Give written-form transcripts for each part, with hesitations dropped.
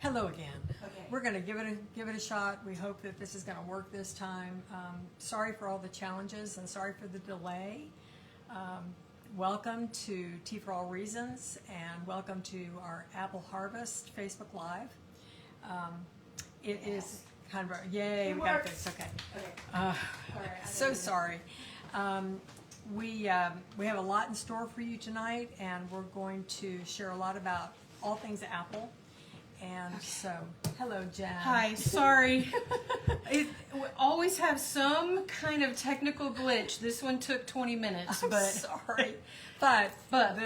Hello again. Okay. We're going to give it a shot. We hope that this is going to work this time. Sorry for all the challenges and sorry for the delay. Welcome to Tea for All Reasons and welcome to our Apple Harvest Facebook Live. It is kind of a, yay, we got this. Okay. Okay. So sorry. We have a lot in store for you tonight, and we're going to share a lot about all things Apple. And so, hello, Jen. Hi, sorry. We always have some kind of technical glitch. This one took 20 minutes, I'm but sorry. But But-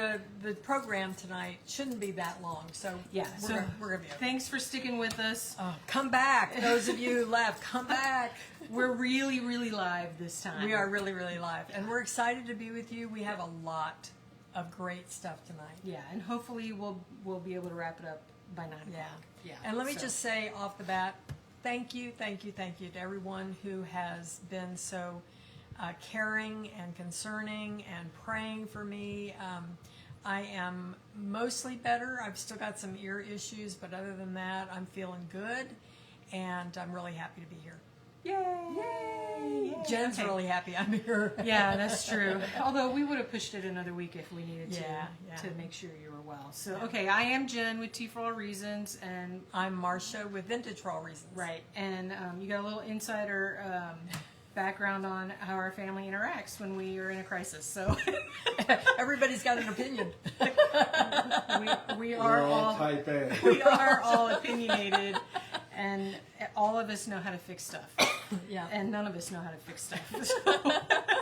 the program tonight shouldn't be that long, so yeah. we're So gonna be okay. thanks for sticking with us. Come back, those of you who left. Come back. We're really, really live this time. We are really, really live, and we're excited to be with you. We have a lot of great stuff tonight. Yeah, and hopefully we'll be able to wrap it up by 9 Yeah. o'clock. Yeah. And let me so- just say off the bat, thank you to everyone who has been so caring and concerning and praying for me. I am mostly better. I've still got some ear issues, but other than that, I'm feeling good, and I'm really happy to be here. Yay! Yay! Jen's Okay. really happy I'm here. Yeah, that's true. Although we would have pushed it another week if we needed Yeah. to make sure you were well. So, okay, I am Jen with Tea for All Reasons, and I'm Marcia with Vintage for All Reasons. right, and you got a little insider background on how our family interacts when we are in a crisis. So Everybody's got an opinion. we We're are all all type A. we are all opinionated, and all of us know how to fix stuff, Yeah. and none of us know how to fix stuff.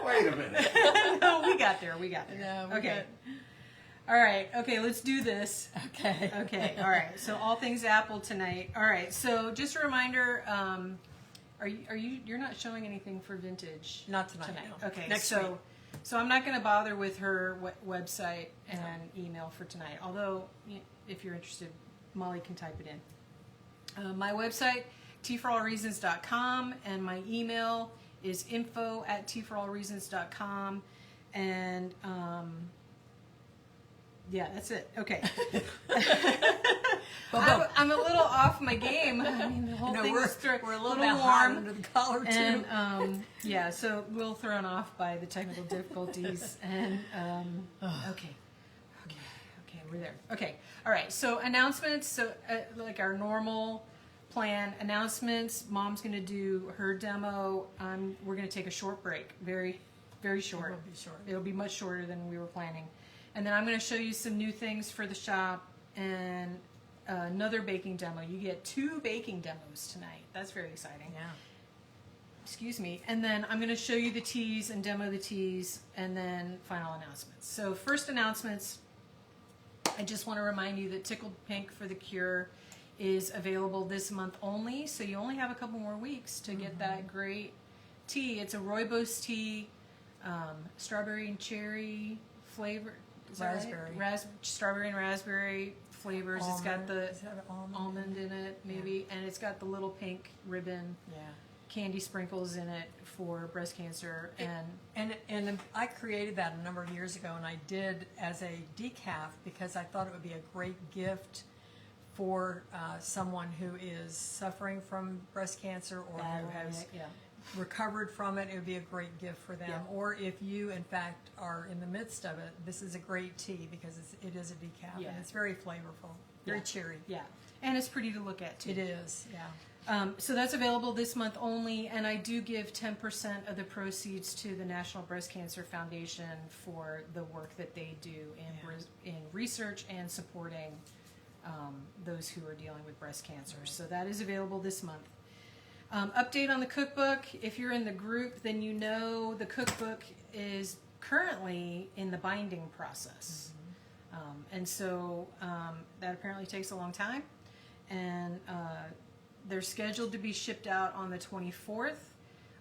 Wait a minute. No, we got there. We got there. No, we okay. All right. Okay, let's do this. Okay. Okay. All right. So all things Apple tonight. All right. So just a reminder. You're not showing anything for vintage Not tonight. No. Okay. Next so, week. so I'm not going to bother with her website and email for tonight. Although, if you're interested, Molly can type it in. My website, tforallreasons.com, and my email is info@tforallreasons.com, and yeah, that's it. Okay. I'm a little off my game. I mean, the whole thing we're, is we're a little bit hot under the collar too. and yeah, so a little thrown off by the technical difficulties. And okay, we're there. Okay, all right. So announcements. So like our normal plan, announcements. Mom's going to do her demo. We're going to take a short break. Very, very short. It will be short. It'll be much shorter than we were planning. And then I'm going to show you some new things for the shop and another baking demo. You get 2 baking demos tonight. That's very exciting. Yeah. Excuse me. And then I'm going to show you the teas and demo the teas and then final announcements. So first announcements, I just want to remind you that Tickled Pink for the Cure is available this month only. So you only have a couple more weeks to get that great tea. It's a rooibos tea, strawberry and cherry flavor. Is that Raspberry. Right? Strawberry and raspberry flavors. It's got the Is that almond? almond in it, maybe, and it's got the little pink ribbon Yeah. candy sprinkles in it for breast cancer. And I created that a number of years ago, and I did as a decaf because I thought it would be a great gift for someone who is suffering from breast cancer or who has recovered from it. It would be a great gift for them. Yeah. Or if you, in fact, are in the midst of it, this is a great tea because it is a decaf Yeah. and it's very flavorful, very cheery. Yeah, and it's pretty to look at too. It is, yeah. So that's available this month only, and I do give 10% of the proceeds to the National Breast Cancer Foundation for the work that they do in research and supporting those who are dealing with breast cancer. So that is available this month. Update on the cookbook. If you're in the group, then you know the cookbook is currently in the binding process. And so that apparently takes a long time. And they're scheduled to be shipped out on the 24th.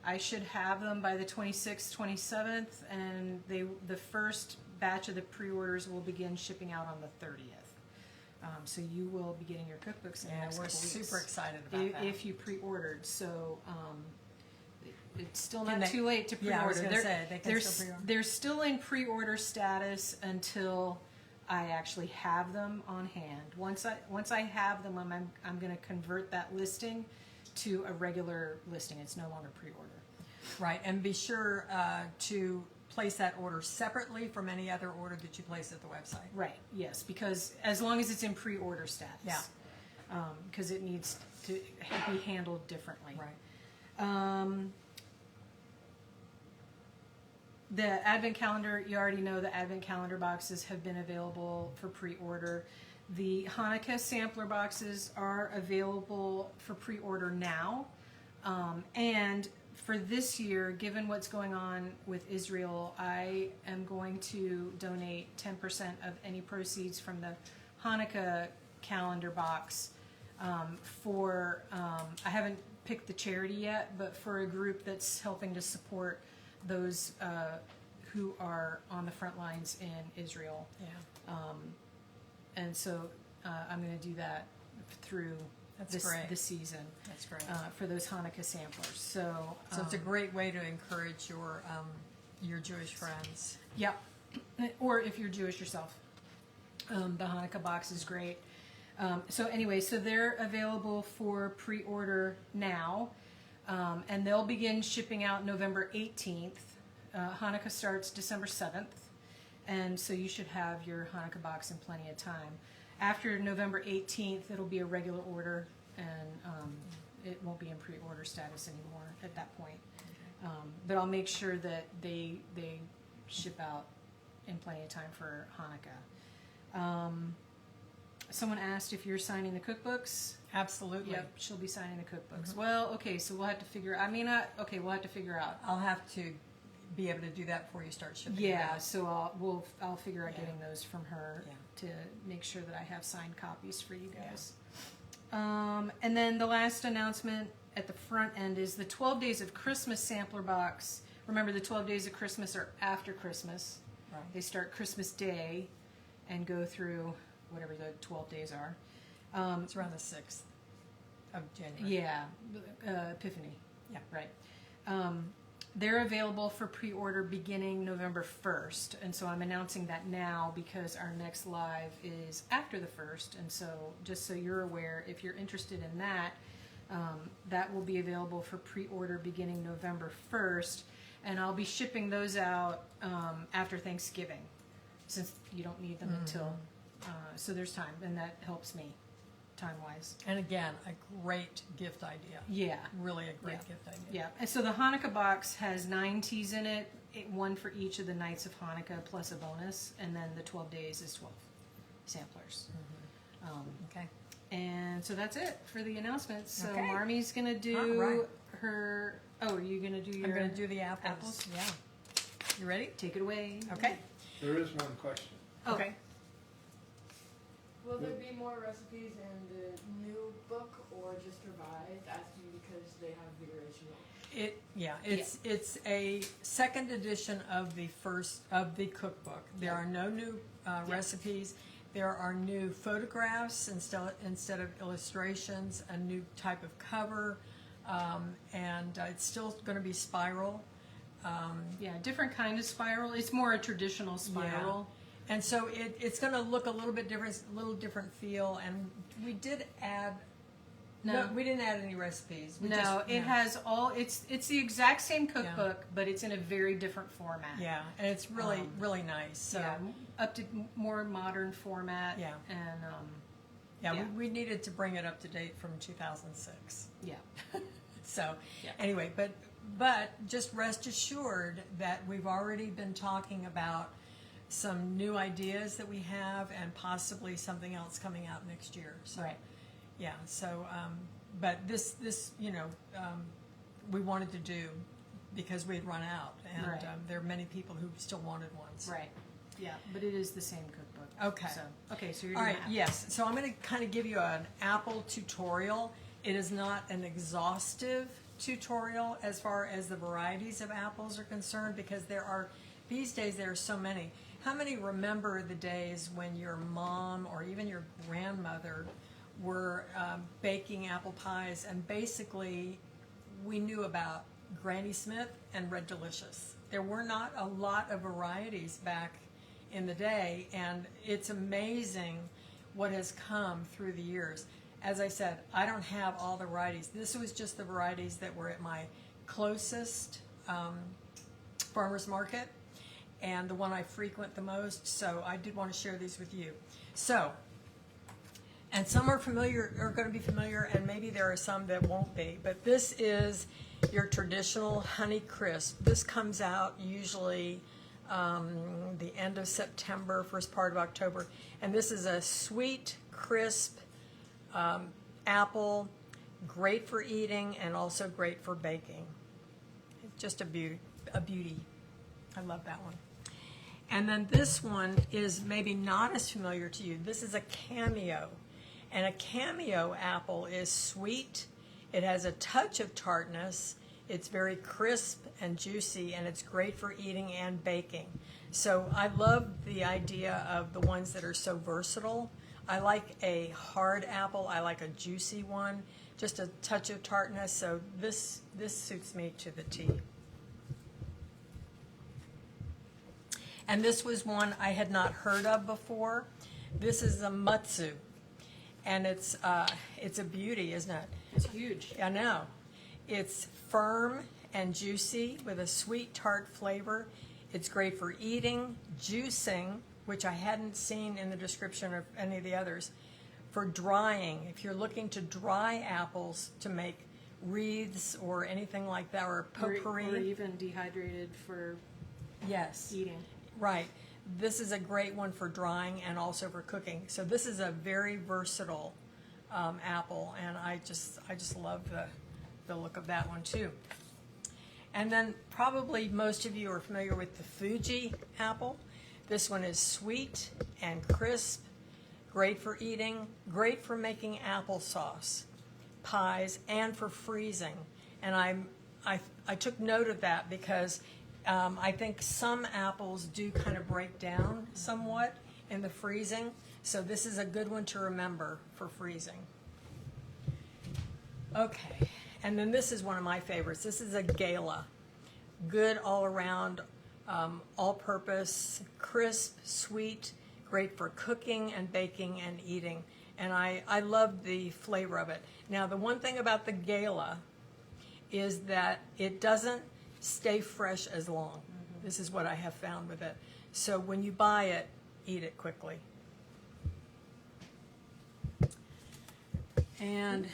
I should have them by the 26th, 27th, and the first batch of the pre-orders will begin shipping out on the 30th. So you will be getting your cookbooks in the next We're couple weeks. super excited about that. If you pre-ordered. So it's still Can not they- too late to pre-order. Yeah, I was going to say, they can still pre-order. They're still in pre-order status until I actually have them on hand. Once I have them, I'm going to convert that listing to a regular listing. It's no longer pre-order. Right, and be sure to place that order separately from any other order that you place at the website. Right. Yes, because as long as it's in pre-order status. Yeah. Because it needs to be handled differently. Right. The advent calendar, you already know the advent calendar boxes have been available for pre-order. The Hanukkah sampler boxes are available for pre-order now. And for this year, given what's going on with Israel, I am going to donate 10% of any proceeds from the Hanukkah calendar box for, I haven't picked the charity yet, but for a group that's helping to support those who are on the front lines in Israel. Yeah. And so I'm going to do that through That's great. this season That's great. for those Hanukkah samplers. So It's a great way to encourage your Jewish friends. yeah, or if you're Jewish yourself, the Hanukkah box is great. So anyway, so they're available for pre-order now, and they'll begin shipping out November 18th. Hanukkah starts December 7th, and so you should have your Hanukkah box in plenty of time. After November 18th, it'll be a regular order, and it won't be in pre-order status anymore at that point. But I'll make sure that they ship out in plenty of time for Hanukkah. Someone asked if you're signing the cookbooks. Absolutely. Yep, she'll be signing the cookbooks. Well, okay, so we'll have to figure. We'll have to figure out. I'll have to be able to do that before you start shipping. it Yeah, out. so I'll figure out Yeah. getting those from her Yeah. to make sure that I have signed copies for you guys. And then the last announcement at the front end is the 12 Days of Christmas sampler box. Remember, the 12 Days of Christmas are after Christmas. Right. They start Christmas Day and go through whatever the 12 days are. It's around the 6th of January. Yeah, Epiphany. Yeah. Right. They're available for pre-order beginning November 1st, and so I'm announcing that now because our next live is after the 1st, and so just so you're aware, if you're interested in that, that will be available for pre-order beginning November 1st, and I'll be shipping those out after Thanksgiving, since you don't need them until, so there's time, and that helps me time-wise. And again, a great gift idea. Yeah. Really a great Yeah. gift idea. Yeah, and so the Hanukkah box has 9 teas in it, one for each of the nights of Hanukkah plus a bonus, and then the 12 days is 12 samplers. Okay. And so that's it for the announcements. So Okay. Marmy's going to do All right. her, are you going to do your, I'm going to do the apples. apples? Yeah. You ready? Take it away. Okay. There is one question. Okay. Will there be more recipes in the new book or just revised? Asking because they have the original. It's a second edition of the cookbook. There are no new recipes. There are new photographs instead of illustrations, a new type of cover, and it's still going to be spiral. Yeah, different kind of spiral. It's more a traditional spiral. And so it's going to look a little bit different, a little different feel. And we did add. No, we didn't add any recipes. We It has all. It's the exact same cookbook, but it's in a very different format. Yeah, and it's really really nice. So yeah, up to more modern format. Yeah. And yeah. We needed to bring it up to date from 2006. yeah. So Yeah. anyway, but just rest assured that we've already been talking about some new ideas that we have and possibly something else coming out next year. So, Right. Yeah. So, but this we wanted to do because we had run out, and Right. There are many people who still wanted ones. Right. Yeah, but it is the same cookbook. Okay. So you're All doing right. that. Yes. So I'm going to kind of give you an apple tutorial. It is not an exhaustive tutorial as far as the varieties of apples are concerned, because these days there are so many. How many remember the days when your mom or even your grandmother were baking apple pies, and basically we knew about Granny Smith and Red Delicious. There were not a lot of varieties back in the day, and it's amazing what has come through the years. As I said, I don't have all the varieties. This was just the varieties that were at my closest farmer's market and the one I frequent the most, so I did want to share these with you. So, and some are familiar, are going to be familiar, and maybe there are some that won't be, but this is your traditional Honey Crisp. This comes out usually the end of September, first part of October, and this is a sweet, crisp apple, great for eating and also great for baking. It's just a beauty. I love that one. And then this one is maybe not as familiar to you. This is a Cameo. And a Cameo apple is sweet. It has a touch of tartness. It's very crisp and juicy, and it's great for eating and baking. So I love the idea of the ones that are so versatile. I like a hard apple. I like a juicy one. Just a touch of tartness. So this suits me to the T. And this was one I had not heard of before. This is a Mutsu, and it's a beauty, isn't it? It's huge. I know. It's firm and juicy with a sweet tart flavor. It's great for eating, juicing, which I hadn't seen in the description of any of the others, for drying. If you're looking to dry apples to make wreaths or anything like that, or potpourri. Or even dehydrated for Yes. eating. Right. This is a great one for drying and also for cooking. So this is a very versatile apple, and I just love the look of that one too. And then probably most of you are familiar with the Fuji apple. This one is sweet and crisp, great for eating, great for making applesauce, pies, and for freezing. And I took note of that because I think some apples do kind of break down somewhat in the freezing, so this is a good one to remember for freezing. Okay, and then this is one of my favorites. This is a Gala. Good all around, all-purpose, crisp, sweet, great for cooking and baking and eating. And I love the flavor of it. Now, the one thing about the Gala is that it doesn't stay fresh as long. This is what I have found with it. So when you buy it, eat it quickly. And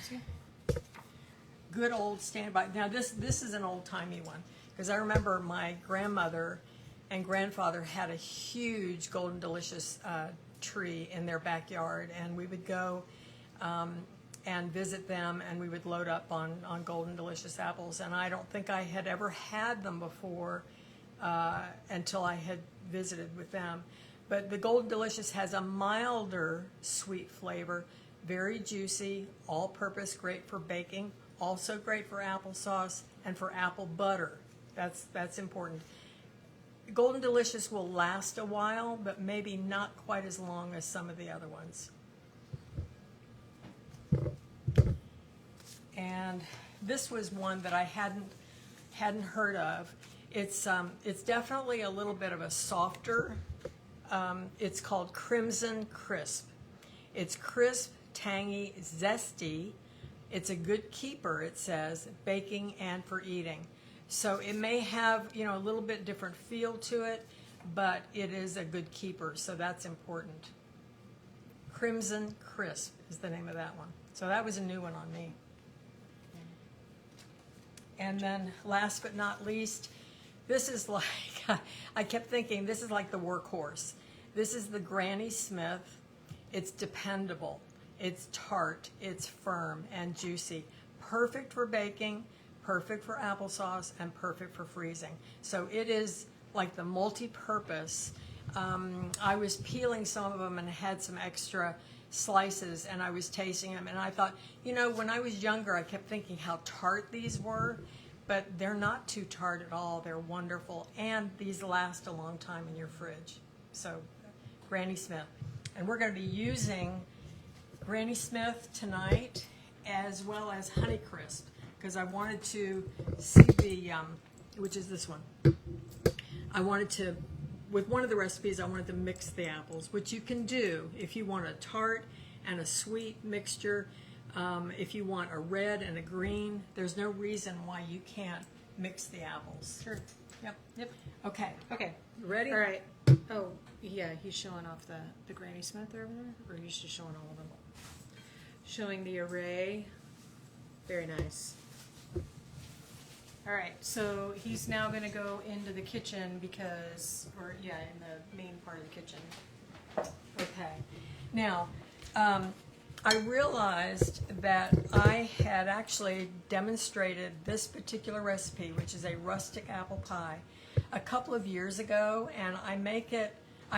good old standby. Now this is an old-timey one, because I remember my grandmother and grandfather had a huge Golden Delicious tree in their backyard, and we would go and visit them, and we would load up on Golden Delicious apples. And I don't think I had ever had them before until I had visited with them. But the Golden Delicious has a milder sweet flavor, very juicy, all-purpose, great for baking, also great for applesauce and for apple butter. That's important. Golden Delicious will last a while, but maybe not quite as long as some of the other ones. And this was one that I hadn't heard of. It's definitely a little bit of a softer. It's called Crimson Crisp. It's crisp, tangy, zesty. It's a good keeper, it says, baking and for eating. So it may have, a little bit different feel to it, but it is a good keeper, so that's important. Crimson Crisp is the name of that one. So that was a new one on me. And then last but not least, this is like, I kept thinking, this is like the workhorse. This is the Granny Smith. It's dependable. It's tart. It's firm and juicy. Perfect for baking, perfect for applesauce, and perfect for freezing. So it is like the multi-purpose. I was peeling some of them and had some extra slices, and I was tasting them, and I thought, when I was younger, I kept thinking how tart these were, but they're not too tart at all. They're wonderful, and these last a long time in your fridge. So, Granny Smith. And we're going to be using Granny Smith tonight, as well as Honeycrisp, because I wanted to see which is this one. I wanted to with one of the recipes, I wanted to mix the apples, which you can do if you want a tart and a sweet mixture. If you want a red and a green, there's no reason why you can't mix the apples. Sure. Yep. Yep. Okay. Okay. You ready? All right. Oh, yeah, he's showing off the Granny Smith over there, or he's just showing all of them? Showing the array. Very nice. All right, so he's now going to go into the kitchen because, or yeah, in the main part of the kitchen. Okay. Now, I realized that I had actually demonstrated this particular recipe, which is a rustic apple pie, a couple of years ago, and I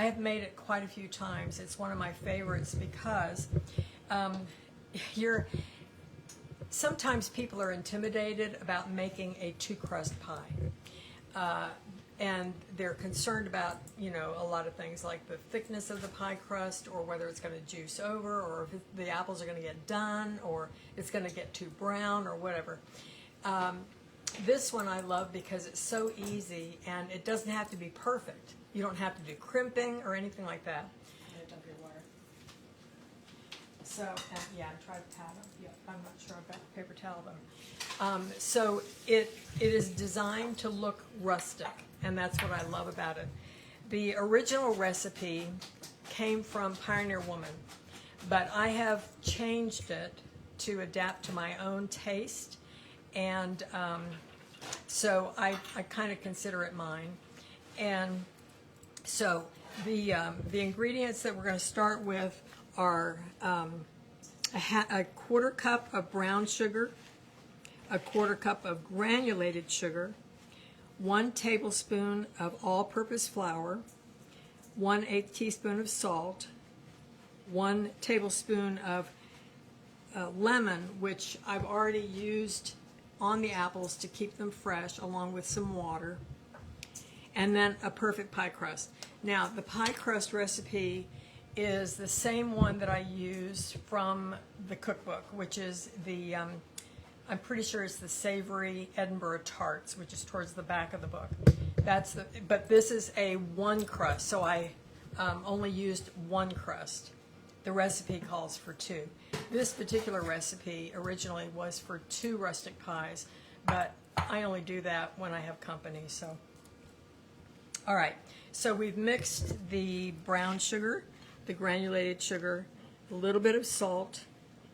have made it quite a few times. It's one of my favorites because sometimes people are intimidated about making a two-crust pie. And they're concerned about, a lot of things like the thickness of the pie crust, or whether it's going to juice over, or if the apples are going to get done, or it's going to get too brown, or whatever. This one I love because it's so easy, and it doesn't have to be perfect. You don't have to do crimping or anything like that. I'm going to dump your water. So, yeah, I tried to pat them. Yeah, I'm not sure I've got a paper towel though. So it is designed to look rustic, and that's what I love about it. The original recipe came from Pioneer Woman, but I have changed it to adapt to my own taste, and so I kind of consider it mine. And so the ingredients that we're going to start with are a quarter cup of brown sugar, a quarter cup of granulated sugar, 1 tablespoon of all-purpose flour, 1/8 teaspoon of salt, 1 tablespoon of lemon, which I've already used on the apples to keep them fresh, along with some water, and then a perfect pie crust. Now, the pie crust recipe is the same one that I use from the cookbook, which is the, I'm pretty sure it's the Savory Edinburgh Tarts, which is towards the back of the book. But this is a 1 crust, so I only used 1 crust. The recipe calls for 2. This particular recipe originally was for 2 rustic pies, but I only do that when I have company, so. All right, so we've mixed the brown sugar, the granulated sugar, a little bit of salt,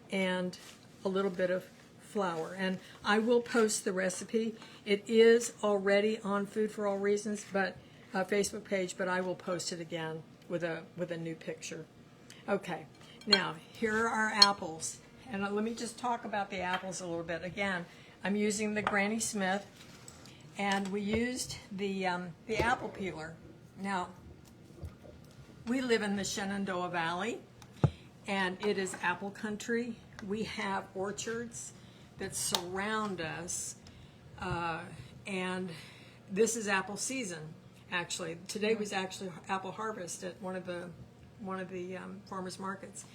and a little bit of flour. And I will post the recipe. It is already on Food for All Reasons, but Facebook page, but I will post it again with a new picture. Okay, now here are our apples. And let me just talk about the apples a little bit. Again, I'm using the Granny Smith, and we used the apple peeler. Now, we live in the Shenandoah Valley, and it is apple country. We have orchards that surround us, and this is apple season, actually. Today was actually apple harvest at one of the farmers markets.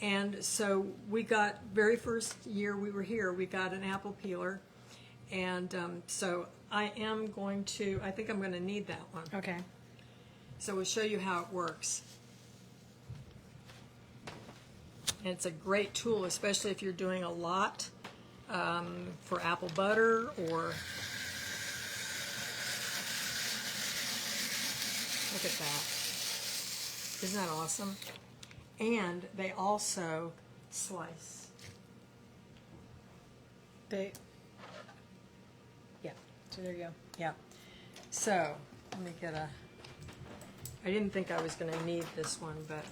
And so we got, very first year we were here, we got an apple peeler, and so I think I'm going to need that one. Okay. So we'll show you how it works. And it's a great tool, especially if you're doing a lot for apple butter, or look at that. Isn't that awesome? And they also slice. Yeah, so there you go. Yeah. So let me get I didn't think I was going to need this one, but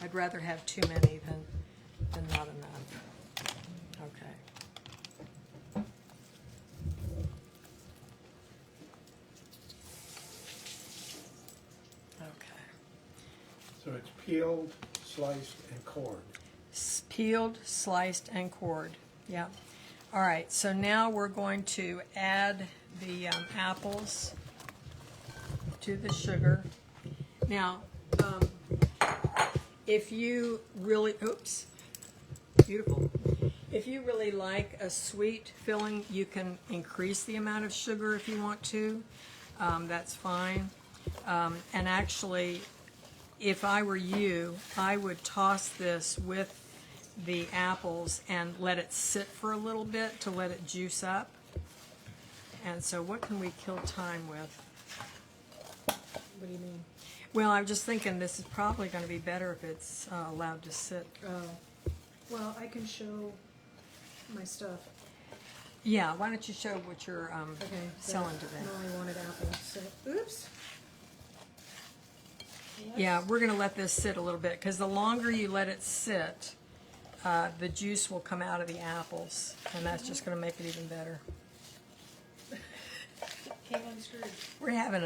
I'd rather have too many than not enough. Okay. Okay. So it's peeled, sliced, and cored. Peeled, sliced, and cored. Yeah. All right. So now we're going to add the apples to the sugar. Now, if you really, beautiful. If you really like a sweet filling, you can increase the amount of sugar if you want to. That's fine. And actually, if I were you, I would toss this with the apples and let it sit for a little bit to let it juice up. And so what can we kill time with? What do you mean? Well, I'm just thinking this is probably going to be better if it's allowed to sit. Oh, well, I can show my stuff. Yeah, why don't you show what you're Okay. selling today? No, I wanted apples. So, oops. Yeah, we're going to let this sit a little bit because the longer you let it sit, the juice will come out of the apples, and that's just going to make it even better. Came unscrewed. We're having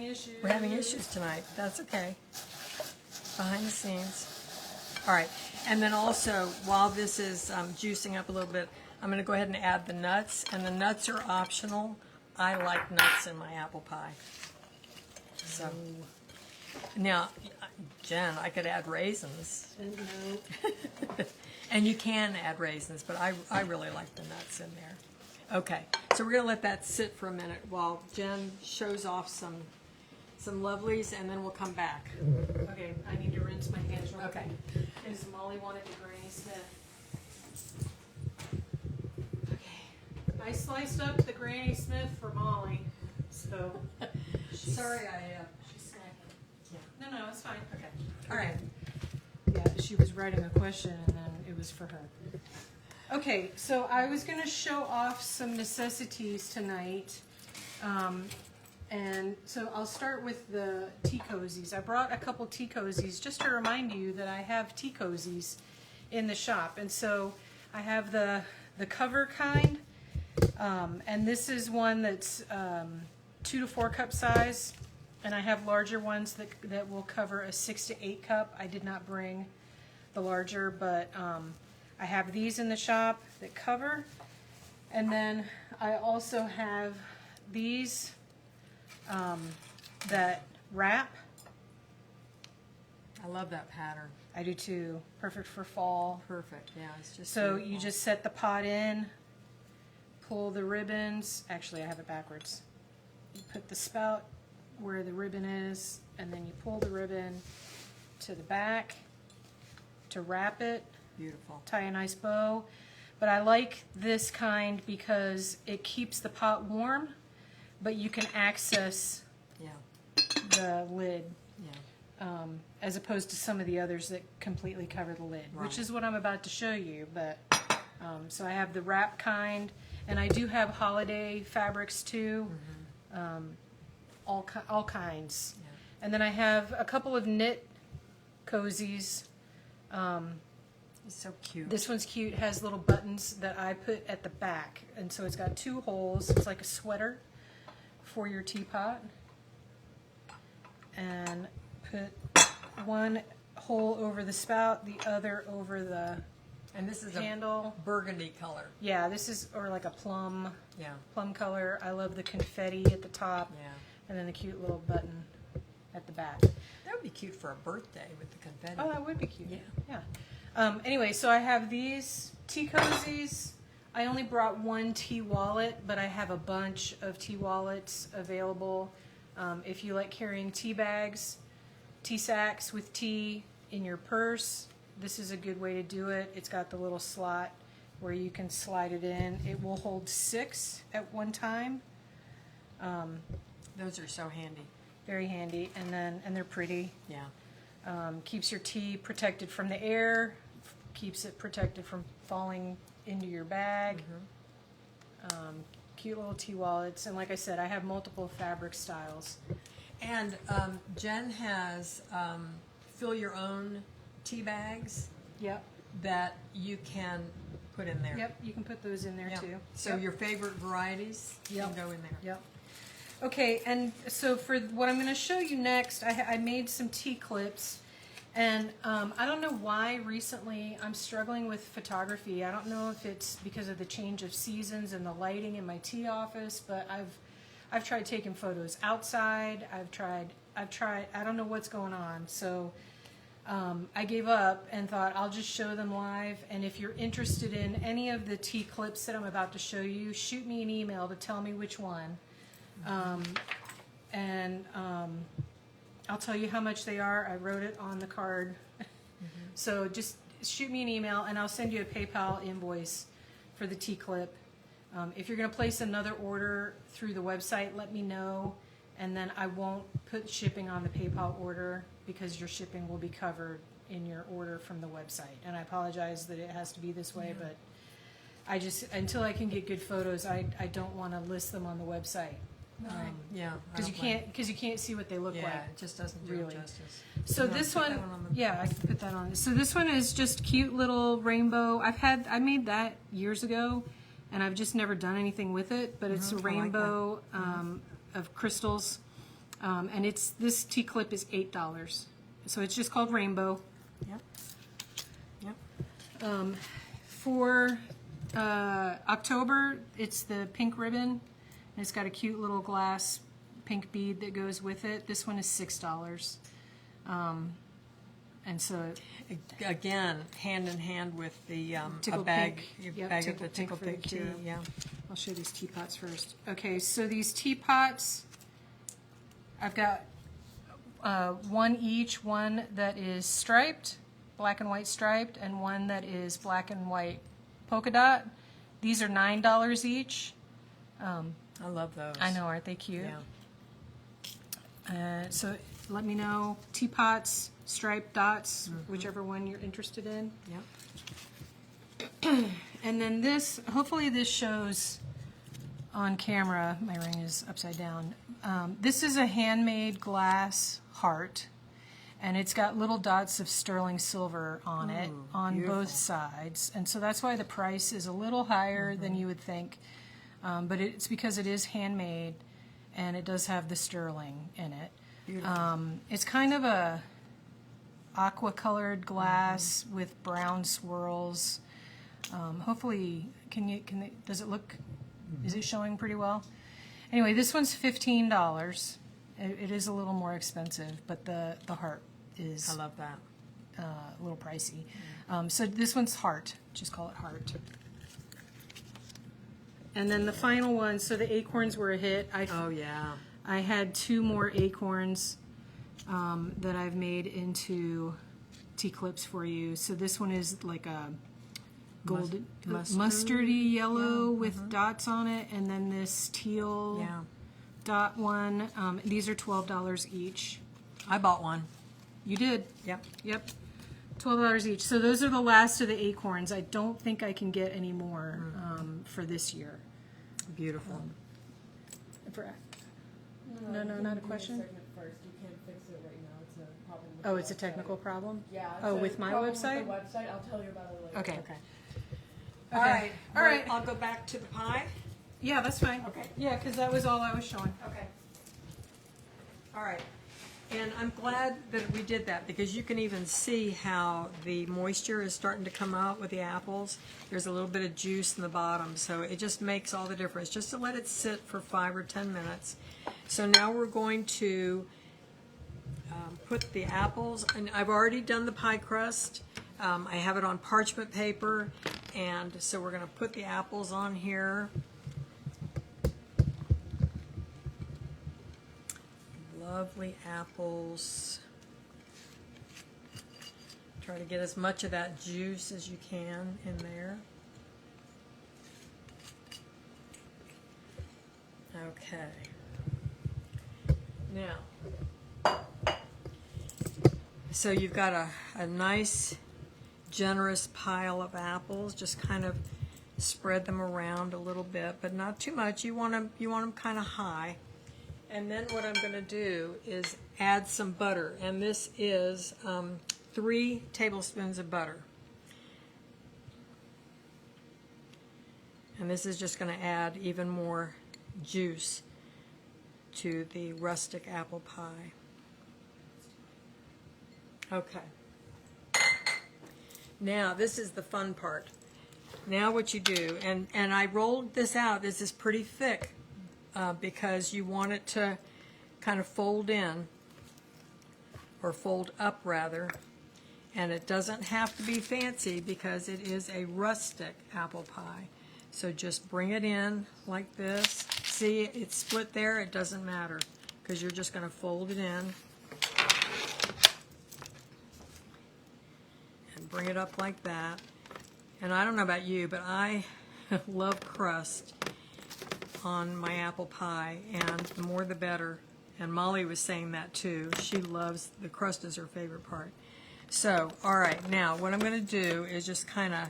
issues. We're having issues tonight. That's okay. Behind the scenes. All right. And then also, while this is juicing up a little bit, I'm going to go ahead and add the nuts. And the nuts are optional. I like nuts in my apple pie. So now, Jen, I could add raisins. And no. And you can add raisins, but I really like the nuts in there. Okay, so we're going to let that sit for a minute while Jen shows off some lovelies, and then we'll come back. Okay, I need to rinse my hands real Okay. quick. Because Molly wanted the Granny Smith. Okay. I sliced up the Granny Smith for Molly. So. Sorry, She's snacking. Yeah. No, it's fine. Okay. All right. Yeah, she was writing a question and then it was for her. Okay, so I was going to show off some necessities tonight. And so I'll start with the tea cozies. I brought a couple tea cozies just to remind you that I have tea cozies in the shop. And so I have the cover kind. And this is one that's 2 to 4 cup size. And I have larger ones that will cover a 6 to 8 cup. I did not bring the larger, but I have these in the shop that cover. And then I also have these that wrap. I love that pattern. I do too. Perfect for fall. Perfect. Yeah, it's just So beautiful. you just set the pot in, pull the ribbons. Actually, I have it backwards. You put the spout where the ribbon is, and then you pull the ribbon to the back to wrap it, beautiful. tie a nice bow. But I like this kind because it keeps the pot warm, but you can access Yeah, the lid, yeah. as opposed to some of the others that completely cover the lid, which Right. is what I'm about to show you. But so I have the wrap kind, and I do have holiday fabrics too, all kinds. Yeah. And then I have a couple of knit cozies. It's so cute. This one's cute, has little buttons that I put at the back. And so it's got 2 holes. It's like a sweater for your teapot. And put one hole over the spout, the other over the and this is handle. a burgundy color. Yeah, this is, or like a plum Yeah, color. I love the confetti at the top, yeah. and then the cute little button at the back. That would be cute for a birthday with the confetti. Oh, that would be cute. Yeah. Yeah. Anyway, so I have these tea cozies. I only brought one tea wallet, but I have a bunch of tea wallets available. If you like carrying tea bags, tea sacks with tea in your purse, this is a good way to do it. It's got the little slot where you can slide it in. It will hold 6 at one time. Those are so handy. Very handy, and they're pretty. Yeah. Keeps your tea protected from the air, keeps it protected from falling into your bag. Cute little tea wallets, and like I said, I have multiple fabric styles. And Jen has fill your own tea bags Yep, that you can put in there. yep, you can put those in there Yeah. too. So Yep. your favorite varieties Yep. can go in there. Yep. Okay, and so for what I'm going to show you next, I made some tea clips, and I don't know why recently I'm struggling with photography. I don't know if it's because of the change of seasons and the lighting in my tea office, but I've tried taking photos outside. I've tried. I don't know what's going on. So I gave up and thought I'll just show them live. And if you're interested in any of the tea clips that I'm about to show you, shoot me an email to tell me which one. and I'll tell you how much they are. I wrote it on the card. So just shoot me an email, and I'll send you a PayPal invoice for the T-clip. If you're going to place another order through the website, let me know, and then I won't put shipping on the PayPal order because your shipping will be covered in your order from the website. And I apologize that it has to be this way, but I just, until I can get good photos, I don't want to list them on the website. Yeah. Because you can't see what they look Yeah, like. it just doesn't do it Really. justice. So You wanna this put one, that on the- yeah, I can put that on. So this one is just cute little rainbow. I made that years ago, and I've just never done anything with it. But it's a I like that. rainbow of crystals, and this tea clip is $8. So it's just called Rainbow. Yep. Yep. For October, it's the pink ribbon, and it's got a cute little glass pink bead that goes with it. This one is $6. And so Again, hand in hand with the a Tickled bag, pink. your Yep, bag of the tickled tickled pink pink for tea. the tea. Yeah. I'll show these teapots first. Okay, so these teapots, I've got one each, one that is striped, black and white striped, and one that is black and white polka dot. These are $9 each. I love those. I know, aren't they cute? Yeah. So let me know, teapots, striped dots, whichever one you're interested in. Yep. And then this, hopefully this shows on camera. My ring is upside down. This is a handmade glass heart, and it's got little dots of sterling silver on it on beautiful. both sides. And so that's why the price is a little higher than you would think. But it's because it is handmade, and it does have the sterling in it. It's kind of a aqua colored glass with brown swirls. Hopefully, does it look, is it showing pretty well? Anyway, this one's $15. It is a little more expensive, but the heart is I love that. a little pricey. So this one's heart. Just call it heart. And then the final one, so the acorns were a hit. Oh yeah. I had 2 more acorns that I've made into tea clips for you. So this one is like a golden, mustardy yellow with dots on it, and then this teal Yeah. dot one. These are $12 each. I bought one. You did. Yep. Yep. $12 each. So those are the last of the acorns. I don't think I can get any more for this year. Beautiful. No, not a question? Segment first. You can't fix it right now. It's a problem. With Oh, the it's a website. technical problem? Yeah. It's Oh, a with my problem website? With the website. I'll tell you about it later. Okay. Okay. Okay. All right. All right. I'll go back to the pie. Yeah, that's fine. Okay. Yeah, because that was all I was showing. Okay. All right. And I'm glad that we did that because you can even see how the moisture is starting to come out with the apples. There's a little bit of juice in the bottom, so it just makes all the difference. Just to let it sit for 5 or 10 minutes. So now we're going to put the apples, and I've already done the pie crust. I have it on parchment paper, and so we're going to put the apples on here. Lovely apples. Try to get as much of that juice as you can in there. Okay. Now, so you've got a nice, generous pile of apples. Just kind of spread them around a little bit, but not too much. You want them kind of high. And then what I'm going to do is add some butter, and this is 3 tablespoons of butter. And this is just going to add even more juice to the rustic apple pie. Okay. Now this is the fun part. Now what you do, and I rolled this out, this is pretty thick. Because you want it to kind of fold in, or fold up rather, and it doesn't have to be fancy because it is a rustic apple pie. So just bring it in like this. See, it's split there, it doesn't matter. because you're just going to fold it in and bring it up like that. And I don't know about you, but I love crust on my apple pie, and the more the better. And Molly was saying that too. She loves, the crust is her favorite part. So, all right, now what I'm going to do is just kind of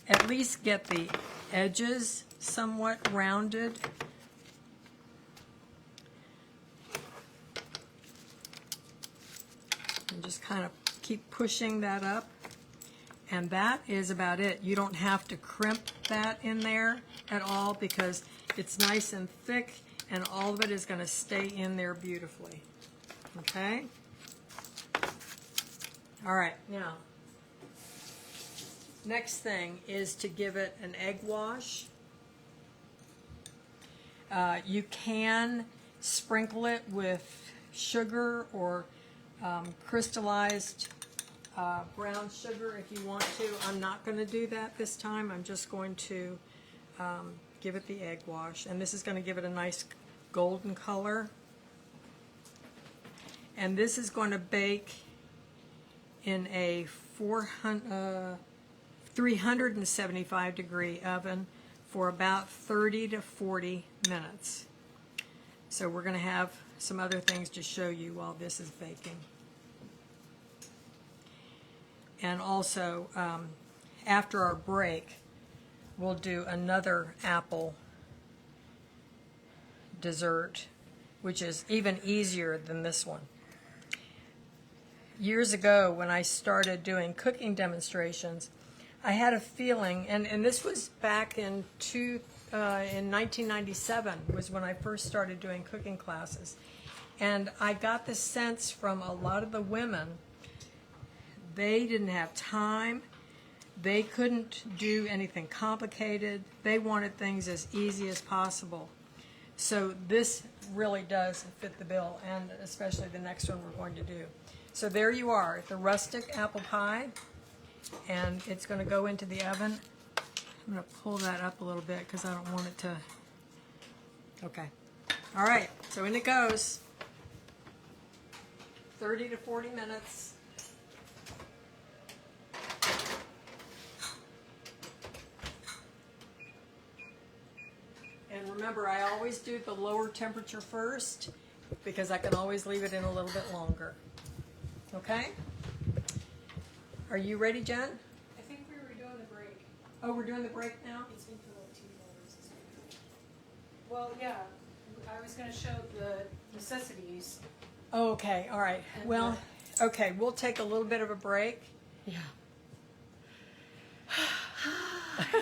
at least get the edges somewhat rounded. And just kind of keep pushing that up. And that is about it. You don't have to crimp that in there at all because it's nice and thick and all of it is going to stay in there beautifully. Okay? All right, now, next thing is to give it an egg wash. You can sprinkle it with sugar or crystallized brown sugar if you want to. I'm not going to do that this time. I'm just going to give it the egg wash. And this is going to give it a nice golden color. And this is going to bake in a 375 degree oven for about 30 to 40 minutes. So we're going to have some other things to show you while this is baking. And also, after our break, we'll do another apple dessert, which is even easier than this one. Years ago, when I started doing cooking demonstrations, I had a feeling, and this was back in 1997 was when I first started doing cooking classes, and I got the sense from a lot of the women, they didn't have time, they couldn't do anything complicated, they wanted things as easy as possible. So this really does fit the bill, and especially the next one we're going to do. So there you are, the rustic apple pie, and it's going to go into the oven. I'm going to pull that up a little bit because I don't want it to... Okay. All right, so in it goes. 30 to 40 minutes. And remember, I always do the lower temperature first because I can always leave it in a little bit longer. Okay? Are you ready, Jen? I think we were doing the break. Oh, we're doing the break now? It's been for like 2 hours. Well, yeah, I was going to show the necessities. Oh, okay, all right. And Well, okay, we'll take a little bit of a break. Yeah.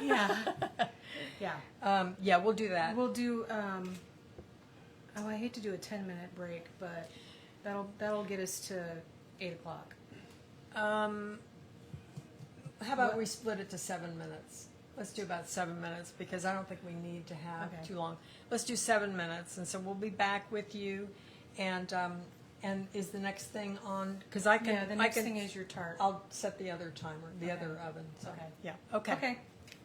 Yeah. Yeah. Yeah, we'll do that. We'll do, oh, I hate to do a 10-minute break, but that'll get us to 8 o'clock. How about we split it to 7 minutes? Let's do about 7 minutes because I don't think we need to have Okay. too long. Let's do 7 minutes, and so we'll be back with you. And is the next thing on? Because I can. Yeah, the next thing is your tart. I'll set the other timer, the Okay. other oven. So, Okay. Yeah. Okay. Okay.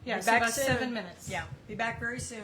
Yeah, Be so back about soon. 7 minutes. Yeah. Be back very soon.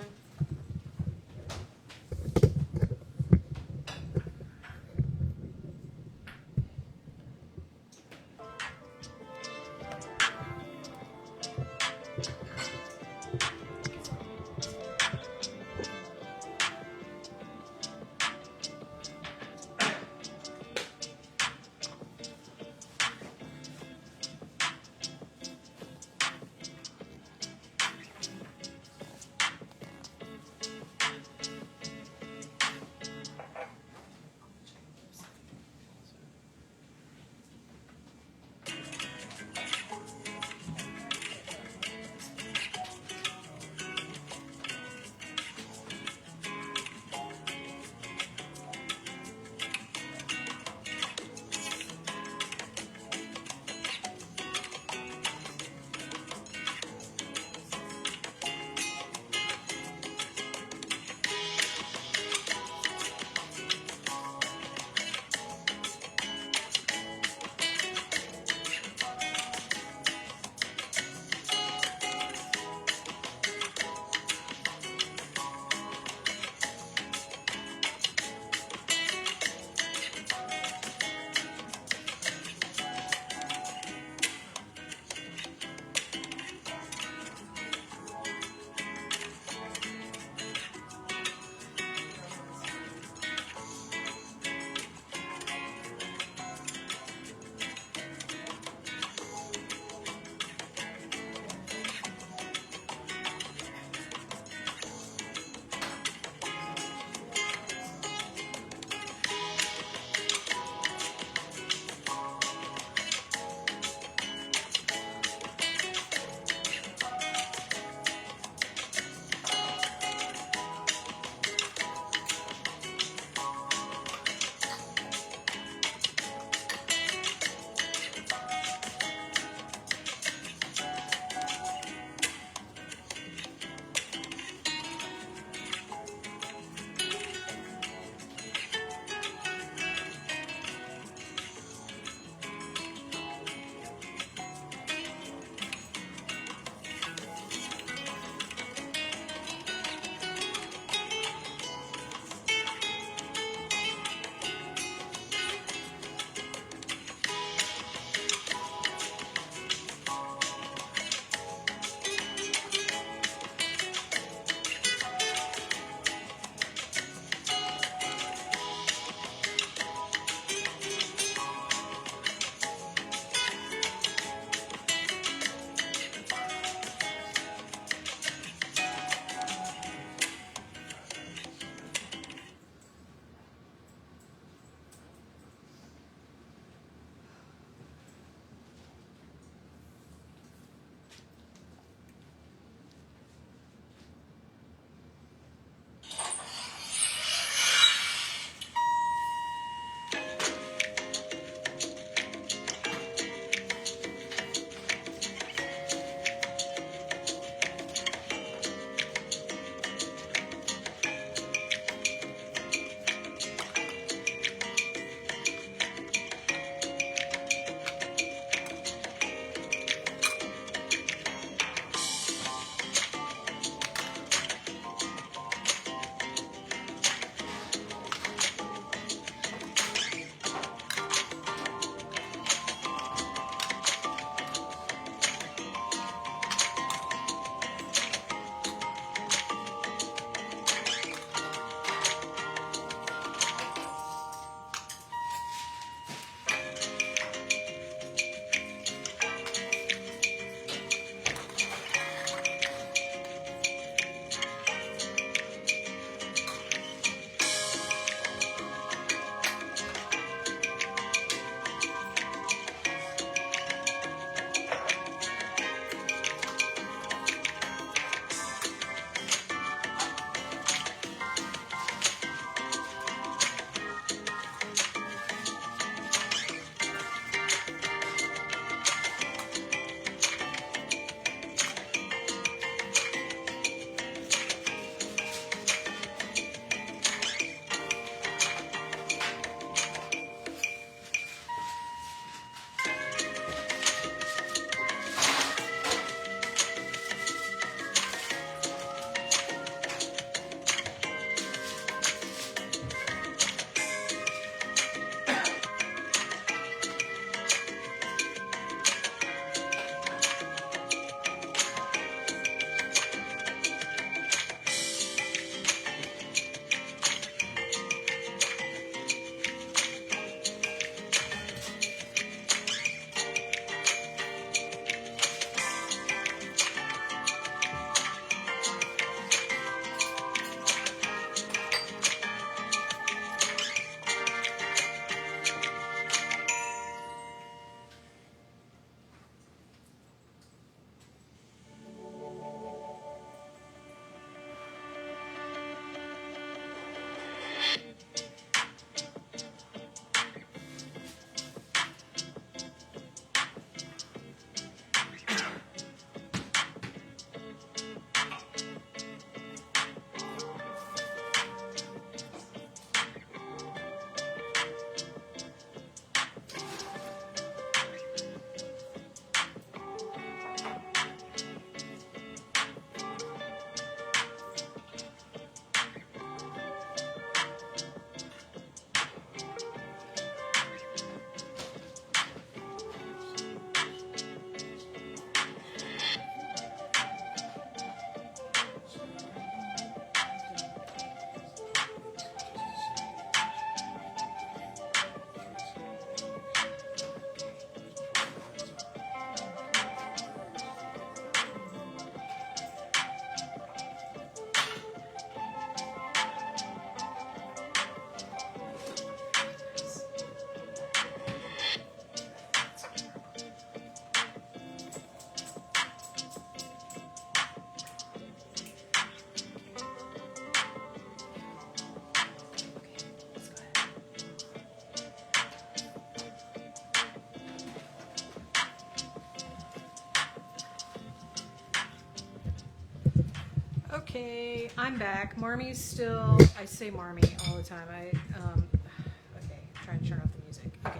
Okay, I'm back. Marmy's still. I say Marmy all the time. Okay, trying to turn off the music. Okay,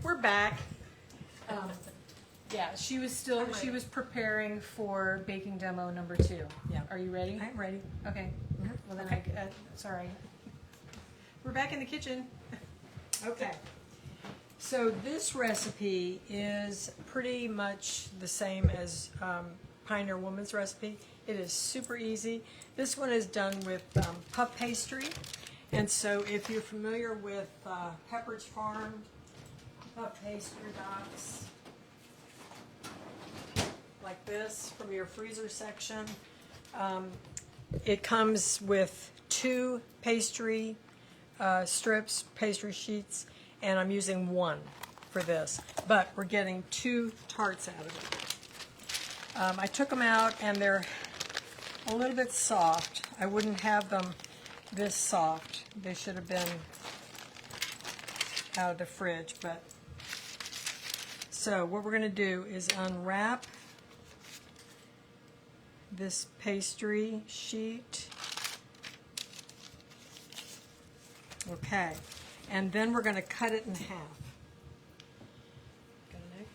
we're back. Yeah, she was still. She was preparing for baking demo number 2. Yeah. Are you ready? I'm ready. Okay. Well then, Okay. sorry. We're back in the kitchen. Okay. So this recipe is pretty much the same as Pioneer Woman's recipe. It is super easy. This one is done with puff pastry. And so if you're familiar with Pepperidge Farm puff pastry box, like this from your freezer section, it comes with 2 pastry strips, pastry sheets, and I'm using 1 for this, but we're getting 2 tarts out of it. I took them out and they're a little bit soft. I wouldn't have them this soft. They should have been out of the fridge, but so what we're going to do is unwrap this pastry sheet. Okay, and then we're going to cut it in half. Got a knife?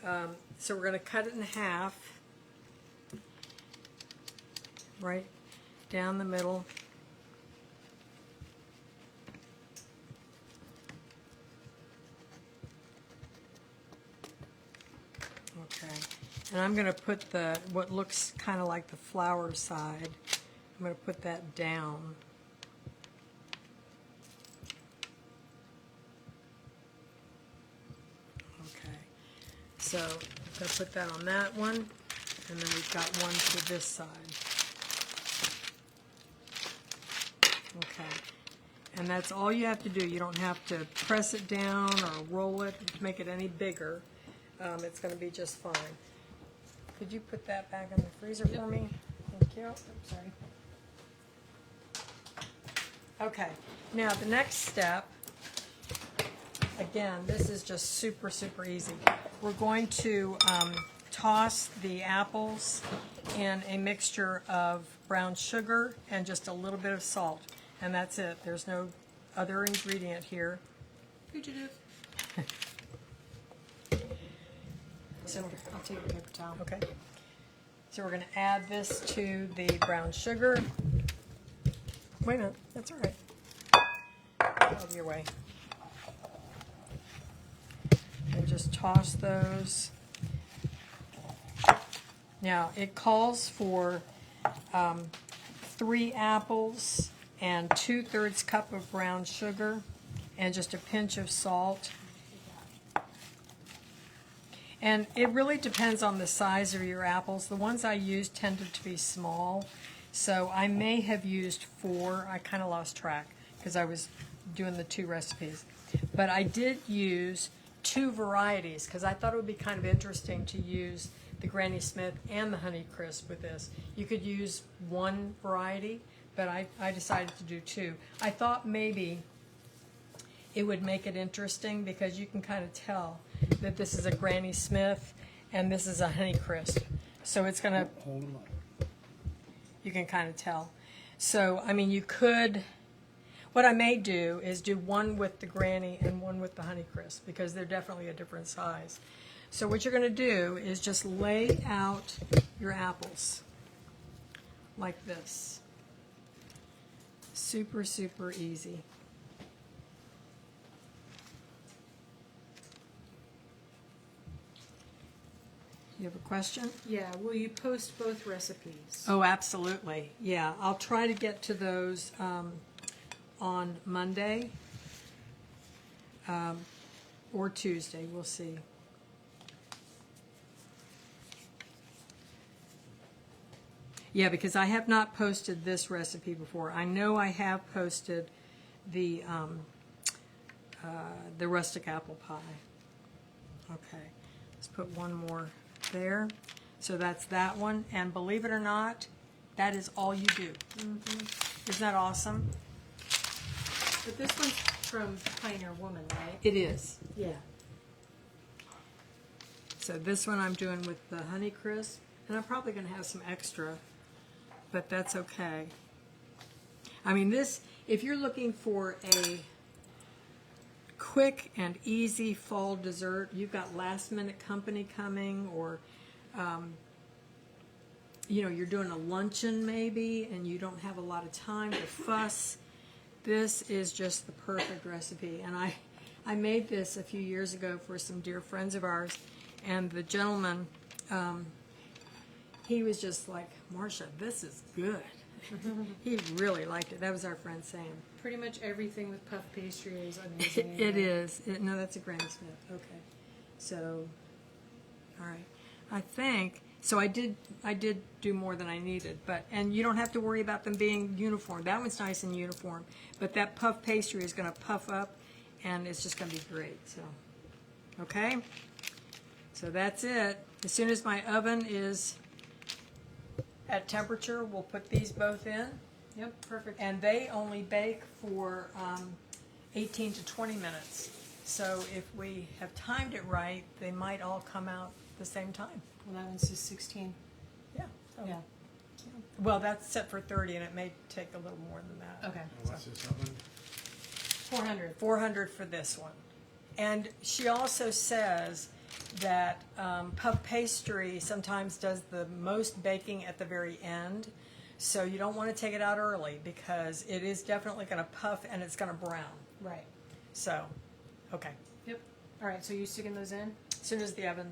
Okay, so we're going to cut it in half, right down the middle. Okay. And I'm going to put what looks kind of like the flour side, I'm going to put that down. Okay. So I'm going to put that on that one, and then we've got one to this side. Okay. And that's all you have to do. You don't have to press it down or roll it to make it any bigger. It's going to be just fine. Could you put that back in the freezer for me? Thank you. Sorry. Okay, now the next step, again, this is just super, super easy. We're going to toss the apples in a mixture of brown sugar and just a little bit of salt, and that's it. There's no other ingredient here. Fugitive. So, I'll take the paper towel. okay. So we're going to add this to the brown sugar. Wait a minute, that's all right. Out of your way. And just toss those. Now, it calls for 3 apples and 2/3 cup of brown sugar and just a pinch of salt. And it really depends on the size of your apples. The ones I used tended to be small, so I may have used 4. I kind of lost track because I was doing the 2 recipes. But I did use 2 varieties because I thought it would be kind of interesting to use the Granny Smith and the Honey Crisp with this. You could use 1 variety, but I decided to do 2. I thought maybe it would make it interesting because you can kind of tell that this is a Granny Smith and this is a Honey Crisp. So it's going to, Hold them up. you can kind of tell. So, I mean, you could, what I may do is do 1 with the Granny and 1 with the Honey Crisp because they're definitely a different size. So what you're going to do is just lay out your apples like this. Super, super easy. You have a question? Yeah, will you post both recipes? Oh, absolutely. Yeah, I'll try to get to those on Monday or Tuesday. We'll see. Yeah, because I have not posted this recipe before. I know I have posted the rustic apple pie. Okay, let's put one more there. So that's that one. And believe it or not, that is all you do. Isn't that awesome? But this one's from Pioneer Woman, right? It is. Yeah. So this one I'm doing with the Honeycrisp, and I'm probably going to have some extra, but that's okay. I mean, this, if you're looking for a quick and easy fall dessert, you've got last minute company coming, or you know, you're doing a luncheon maybe and you don't have a lot of time to fuss, this is just the perfect recipe. And I made this a few years ago for some dear friends of ours, and the gentleman, he was just like, Marcia, this is good. He really liked it. That was our friend Sam. Pretty much everything with puff pastry is amazing. It is. No, that's a Granny Smith. Okay. So, all right. I think, so I did do more than I needed, but, and you don't have to worry about them being uniform. That one's nice and uniform, but that puff pastry is going to puff up, and it's just going to be great. So, okay. So that's it. As soon as my oven is at temperature, we'll put these both in. Yep, perfect. And they only bake for 18 to 20 minutes. So if we have timed it right, they might all come out the same time. Well, that one says 16. Yeah. So, Yeah. Well, that's set for 30, and it may take a little more than that. Okay. And what's this oven? 400. 400 for this one. And she also says that puff pastry sometimes does the most baking at the very end. So you don't want to take it out early because it is definitely going to puff and it's going to brown. Right. So, okay. Yep. All right, so you sticking those in? As soon as the oven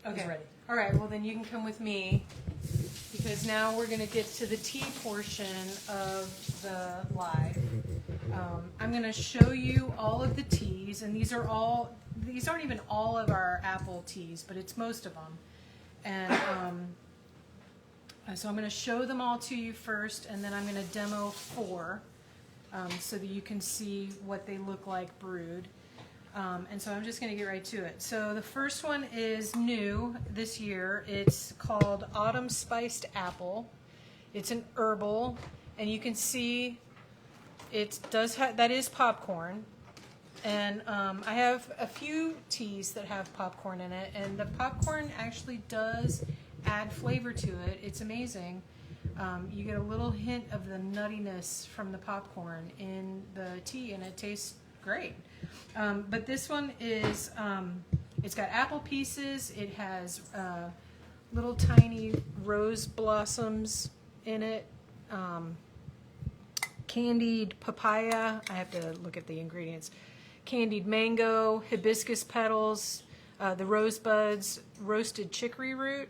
is ready. All right, well then you can come with me because now we're going to get to the tea portion of the live. I'm going to show you all of the teas, and these aren't even all of our apple teas, but it's most of them. And so I'm going to show them all to you first, and then I'm going to demo 4 so that you can see what they look like brewed. And so I'm just going to get right to it. So the first one is new this year. It's called Autumn Spiced Apple. It's an herbal, and you can see it does that is popcorn. And I have a few teas that have popcorn in it, and the popcorn actually does add flavor to it. It's amazing. You get a little hint of the nuttiness from the popcorn in the tea, and it tastes great. But this one is, it's got apple pieces. It has little tiny rose blossoms in it. Candied papaya. I have to look at the ingredients. Candied mango, hibiscus petals, the rosebuds, roasted chicory root,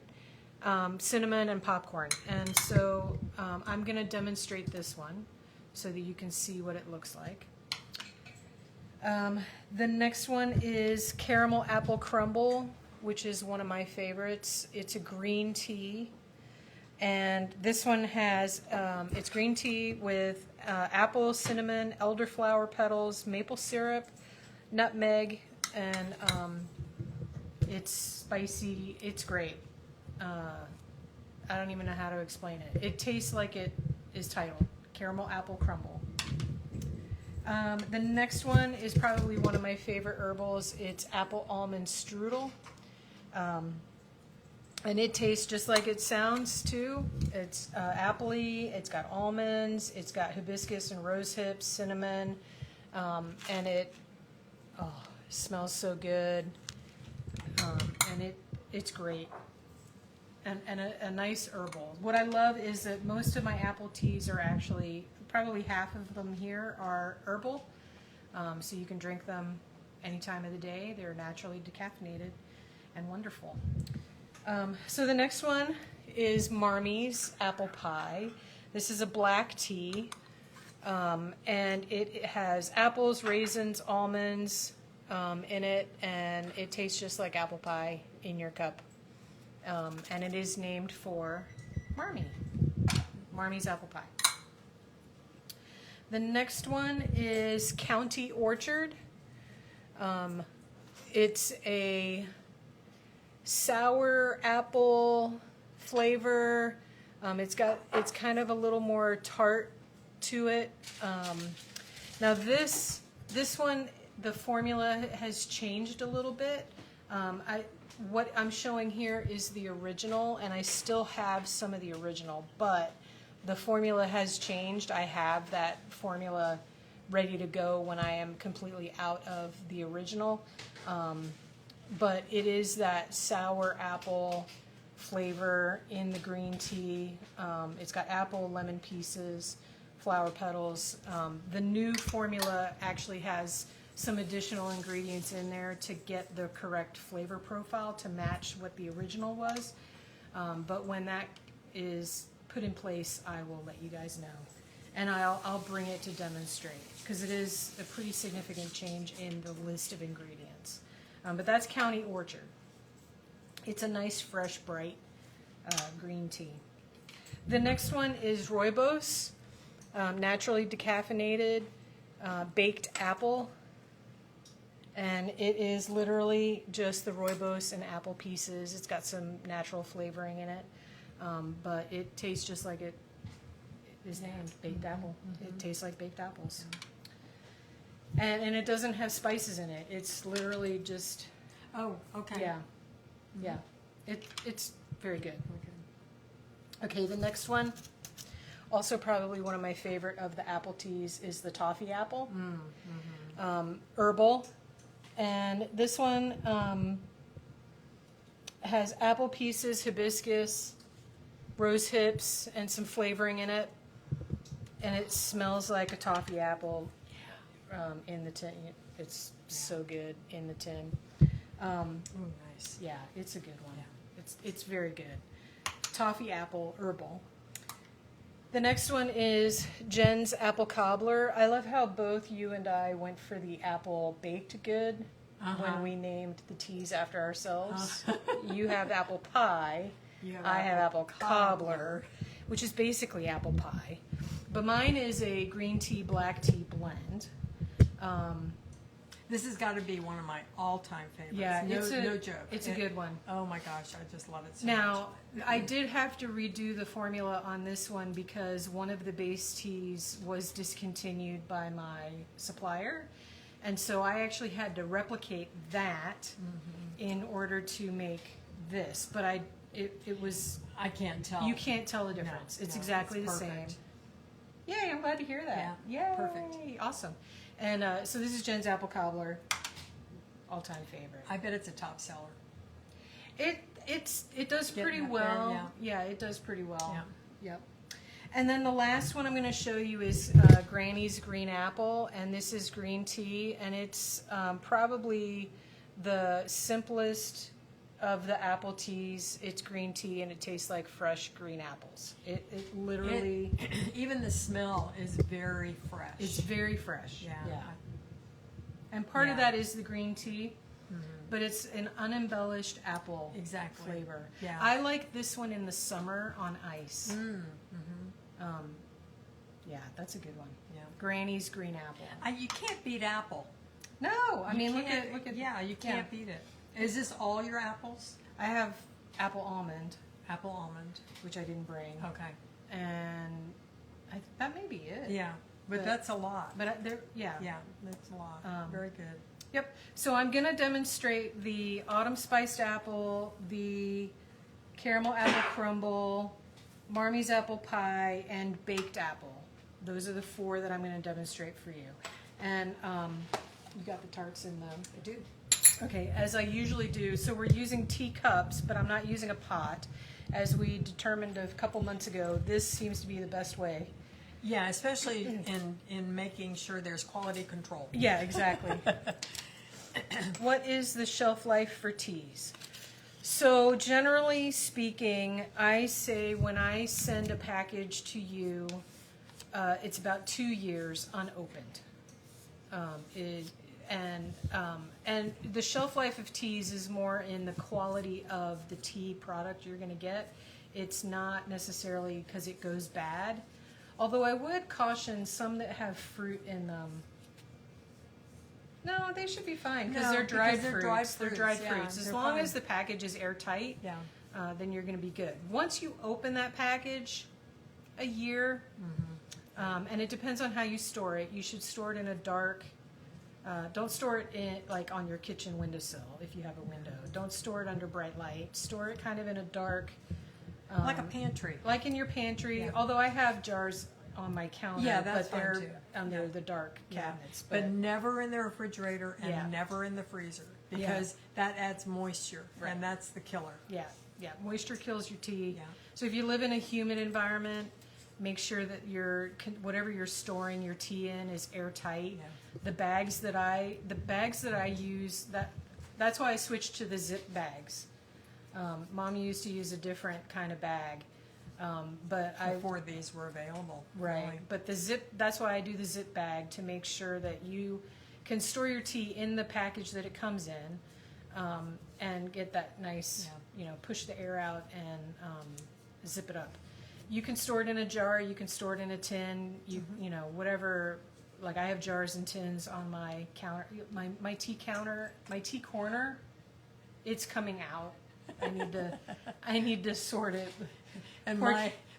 cinnamon, and popcorn. And so I'm going to demonstrate this one so that you can see what it looks like. The next one is caramel apple crumble, which is one of my favorites. It's a green tea, and this one has it's green tea with apple, cinnamon, elderflower petals, maple syrup, nutmeg, and it's spicy. It's great. I don't even know how to explain it. It tastes like it is titled caramel apple crumble. The next one is probably one of my favorite herbals. It's apple almond strudel. And it tastes just like it sounds too. It's appley, it's got almonds, it's got hibiscus and rose hips, cinnamon, and it smells so good. And it's great. And a nice herbal. What I love is that most of my apple teas are actually, probably half of them here are herbal. So you can drink them any time of the day. They're naturally decaffeinated and wonderful. So the next one is Marmy's Apple Pie. This is a black tea, and it has apples, raisins, almonds in it, and it tastes just like apple pie in your cup. And it is named for Marmy's Apple Pie. The next one is County Orchard. It's a sour apple flavor. It's kind of a little more tart to it. Now this one, the formula has changed a little bit. what I'm showing here is the original, and I still have some of the original, but the formula has changed. I have that formula ready to go when I am completely out of the original. But it is that sour apple flavor in the green tea. It's got apple, lemon pieces, flower petals. The new formula actually has some additional ingredients in there to get the correct flavor profile to match what the original was. But when that is put in place, I will let you guys know. And I'll bring it to demonstrate, because it is a pretty significant change in the list of ingredients. But that's County Orchard. It's a nice, fresh, bright green tea. The next one is Rooibos, naturally decaffeinated, baked apple. And it is literally just the Rooibos and apple pieces. It's got some natural flavoring in it. But it tastes just like it is named, baked apple. It tastes like baked apples. And it doesn't have spices in it. It's literally just, Oh, okay. yeah. It's very good. Okay, the next one, also probably one of my favorite of the apple teas, is the toffee apple. Herbal. And this one has apple pieces, hibiscus, rose hips, and some flavoring in it. And it smells like a toffee apple in the tin. It's so good in the tin. Ooh, nice. Yeah, it's a good one. Yeah. It's very good. Toffee apple herbal. The next one is Jen's apple cobbler. I love how both you and I went for the apple baked good when we named the teas after ourselves. You have apple pie. I have apple cobbler, which is basically apple pie. But mine is a green tea, black tea blend. This has got to be one of my all-time favorites. Yeah, no joke. It's a good one. Oh my gosh, I just love it so much. Now, I did have to redo the formula on this one because one of the base teas was discontinued by my supplier. And so I actually had to replicate that in order to make this. But it was, I can't tell. you can't tell the difference. It's no, exactly it's the same. perfect. Yay, I'm glad to hear that. Yeah, Yay, perfect. Awesome. And so this is Jen's apple cobbler, all-time favorite. I bet it's a top seller. It does Getting pretty up there, well. Yeah, it does pretty well. Yeah. Yep. And then the last one I'm going to show you is Granny's Green Apple, and this is green tea, and it's probably the simplest of the apple teas. It's green tea, and it tastes like fresh green apples. It literally, Even the smell is very fresh. it's very fresh. yeah. And part of Yeah. that is the green tea, but it's an unembellished apple Exactly. flavor. Yeah. I like this one in the summer on ice. Yeah, that's a good one. Yeah. Granny's Green Apple. You can't beat apple. No, I You mean look can't- at Yeah, you can't beat it. Is this all your apples? I have apple almond, Apple almond. which I didn't bring, Okay. and that may be it. Yeah, but that's a lot. But there, yeah. That's a lot. Very good. Yep. So I'm going to demonstrate the autumn spiced apple, the caramel apple crumble, Marmie's apple pie, and baked apple. Those are the 4 that I'm going to demonstrate for you. And you got the tarts in them. I do. Okay, as I usually do. So we're using teacups, but I'm not using a pot. As we determined a couple months ago, this seems to be the best way. Yeah, especially in making sure there's quality control. Yeah, exactly. What is the shelf life for teas? So generally speaking, I say when I send a package to you, it's about 2 years unopened. And the shelf life of teas is more in the quality of the tea product you're going to get. It's not necessarily because it goes bad. Although I would caution some that have fruit in them. No, they should be fine because No, they're dried because they're fruits. dried They're fruits, dried yeah, fruits. As they're long fine. as the package is airtight, Yeah. then you're going to be good. Once you open that package, a year, and it depends on how you store it. You should store it in a dark Don't store it in, like on your kitchen windowsill if you have a window. Don't store it under bright light. Store it kind of in a dark, Like a pantry. like in your pantry. Yeah. Although I have jars on my counter, Yeah, that's but they're fine too. under Yeah. the dark Yeah. cabinets. But never in the refrigerator and Yeah. never in the freezer because that adds moisture Right. and that's the killer. Yeah, yeah. Moisture kills your tea. Yeah. So if you live in a humid environment, make sure that whatever you're storing your tea in is airtight. Yeah. The bags that I use, that's why I switched to the zip bags. Mom used to use a different kind of bag, but Before these were available. right. Really. But that's why I do the zip bag, to make sure that you can store your tea in the package that it comes in, and get that nice, push the air out and zip it up. You can store it in a jar. You can store it in a tin. Whatever. Like I have jars and tins on my counter, my tea counter, my tea corner. It's coming out. I need to sort it. And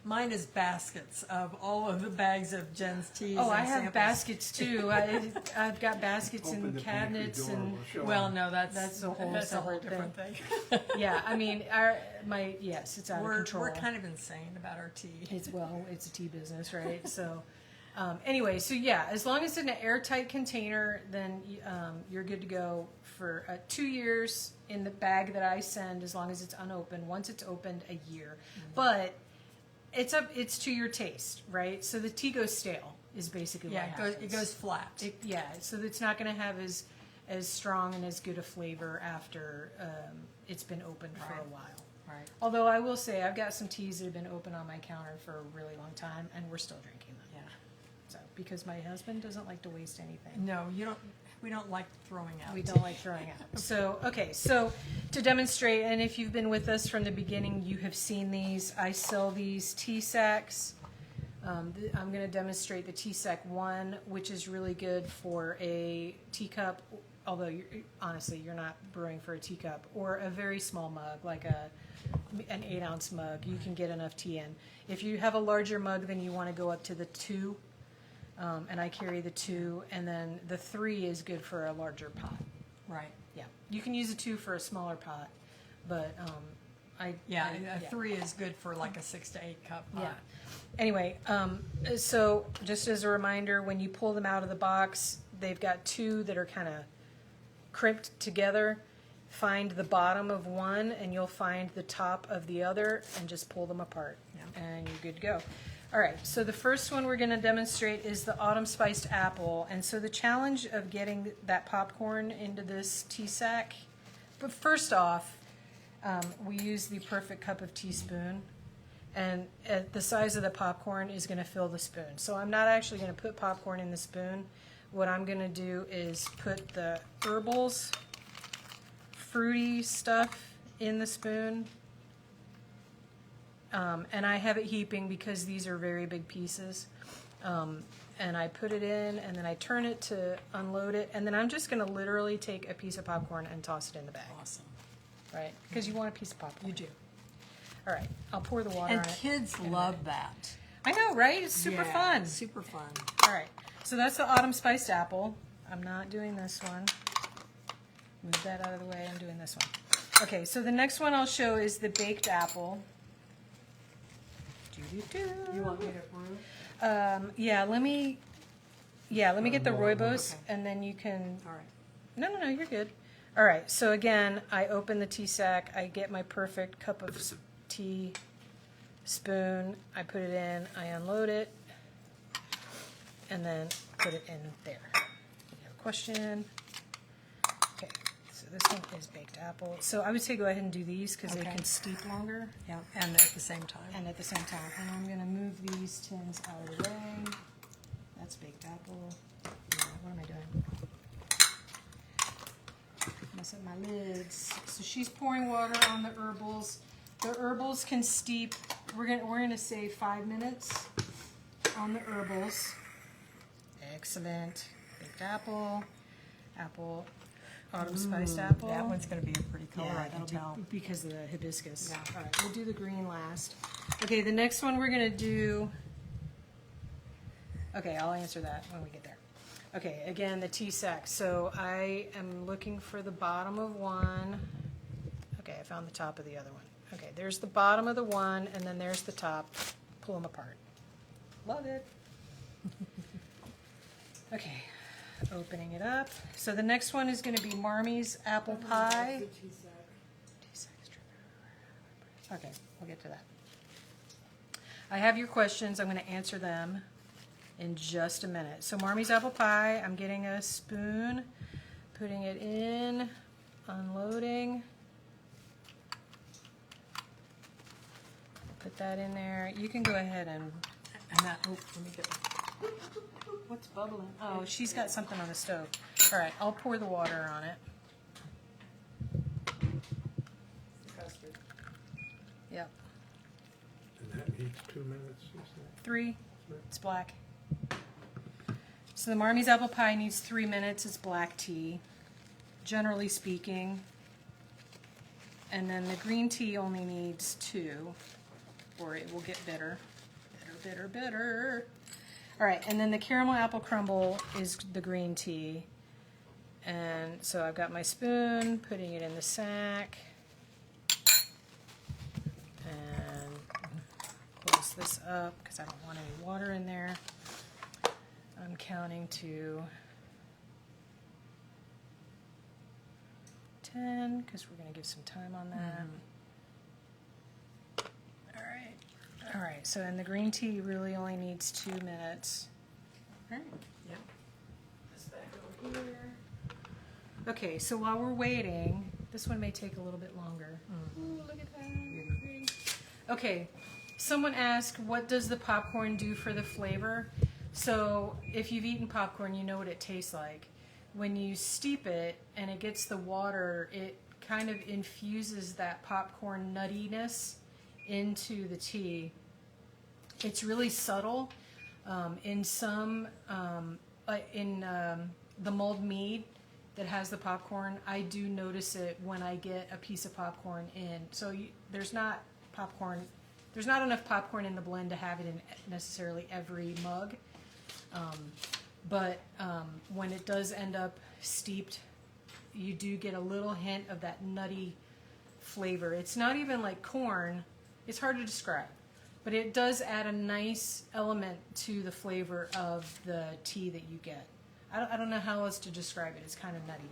mine is baskets of all of the bags of Jen's teas. Oh, and I have samples. baskets too. I've got baskets Open and the pantry cabinets door, and we'll show Well, them. no, that's That's a whole that's a whole separate different thing. yeah. I mean, yes, it's out of control. We're kind of insane about our tea. It's a tea business, right? So, anyway, so yeah, as long as it's in an airtight container, then you're good to go for 2 years in the bag that I send, as long as it's unopened. Once it's opened, a year. But it's to your taste, right? So the tea goes stale is basically Yeah, what happens. it goes flat. So it's not going to have as strong and as good a flavor after it's been opened for Right. a while. Right. Although I will say I've got some teas that have been open on my counter for a really long time, and we're still drinking them. Yeah. So because my husband doesn't like to waste anything. No, you don't. We don't like throwing out. We don't like throwing out. So, okay, so to demonstrate, and if you've been with us from the beginning, you have seen these. I sell these tea sacks. I'm going to demonstrate the tea sack 1, which is really good for a teacup, although honestly, you're not brewing for a teacup, or a very small mug, like an 8-ounce mug. You can get enough tea in. If you have a larger mug, then you want to go up to the 2. And I carry the 2, and then the 3 is good for a larger pot. Right. Yeah, you can use a 2 for a smaller pot, but a 3 is good for like a 6 to 8 cup pot. Yeah. Anyway, so just as a reminder, when you pull them out of the box, they've got 2 that are kind of crimped together. Find the bottom of one, and you'll find the top of the other, and just pull them apart, and you're good to go. All right, so the first one we're going to demonstrate is the autumn spiced apple. And so the challenge of getting that popcorn into this tea sack, but first off, we use the perfect cup of teaspoon, and the size of the popcorn is going to fill the spoon. So I'm not actually going to put popcorn in the spoon. What I'm going to do is put the herbals, fruity stuff in the spoon. And I have it heaping because these are very big pieces. And I put it in, and then I turn it to unload it, and then I'm just going to literally take a piece of popcorn and toss it in the bag, Awesome. right? Because you want a piece of popcorn. You do. All right, I'll pour the water And on it. kids love that. I know, right? It's super Yeah, fun. Super fun. All right, so that's the autumn spiced apple. I'm not doing this one. Move that out of the way. I'm doing this one. Okay, so the next one I'll show is the baked apple. Doo-doo-doo. You want me to brew? Let me get the rooibos, Okay. and then you can. All right. No, you're good. All right. So again, I open the tea sack. I get my perfect cup of tea, spoon. I put it in. I unload it, and then put it in there. You have a question? Okay. So this one is baked apple. So I would say go ahead and do these because they Okay. can steep longer. Yeah, and at the same time. And at the same time, and I'm going to move these tins out of the way. That's baked apple. Yeah, what am I doing? Mess up my lids. So she's pouring water on the herbals. The herbals can steep. We're gonna say 5 minutes on the herbals. Excellent. Baked apple, autumn spiced apple. That one's going to be a pretty color, I can that'll be tell. because of the hibiscus. Yeah. All right, we'll do the green last. Okay, the next one we're gonna do. Okay, I'll answer that when we get there. Okay, again, the T-sack. So I am looking for the bottom of one. Okay, I found the top of the other one. Okay, there's the bottom of the one, and then there's the top. Pull them apart. Love it. Okay, opening it up. So the next one is going to be Marmie's apple pie. The T-sack. Okay, we'll get to that. I have your questions. I'm going to answer them in just a minute. So Marmie's apple pie, I'm getting a spoon, putting it in, unloading. Put that in there. You can go ahead and that, oh, let me get what's bubbling? Oh, she's got something on the stove. All right, I'll pour the water on it. Custard. Yep. And that needs 2 minutes, you said? 3. It's black. So the Marmie's apple pie needs 3 minutes. It's black tea, generally speaking. And then the green tea only needs 2, or it will get bitter. Bitter, bitter, bitter. All right, and then the caramel apple crumble is the green tea. And so I've got my spoon, putting it in the sack. And close this up because I don't want any water in there. I'm counting to 10 because we're going to give some time on that. All right, so and the green tea really only needs 2 minutes. All right. Yep. This back over here. Okay, so while we're waiting, this one may take a little bit longer. Ooh, look at that. Pretty. Okay, someone asked, what does the popcorn do for the flavor? So if you've eaten popcorn, you know what it tastes like. When you steep it and it gets the water, it kind of infuses that popcorn nuttiness into the tea. It's really subtle. In some, the mulled mead that has the popcorn, I do notice it when I get a piece of popcorn in. So there's not enough popcorn in the blend to have it in necessarily every mug. But when it does end up steeped, you do get a little hint of that nutty flavor. It's not even like corn. It's hard to describe, but it does add a nice element to the flavor of the tea that you get. I don't know how else to describe it. It's kind of nutty.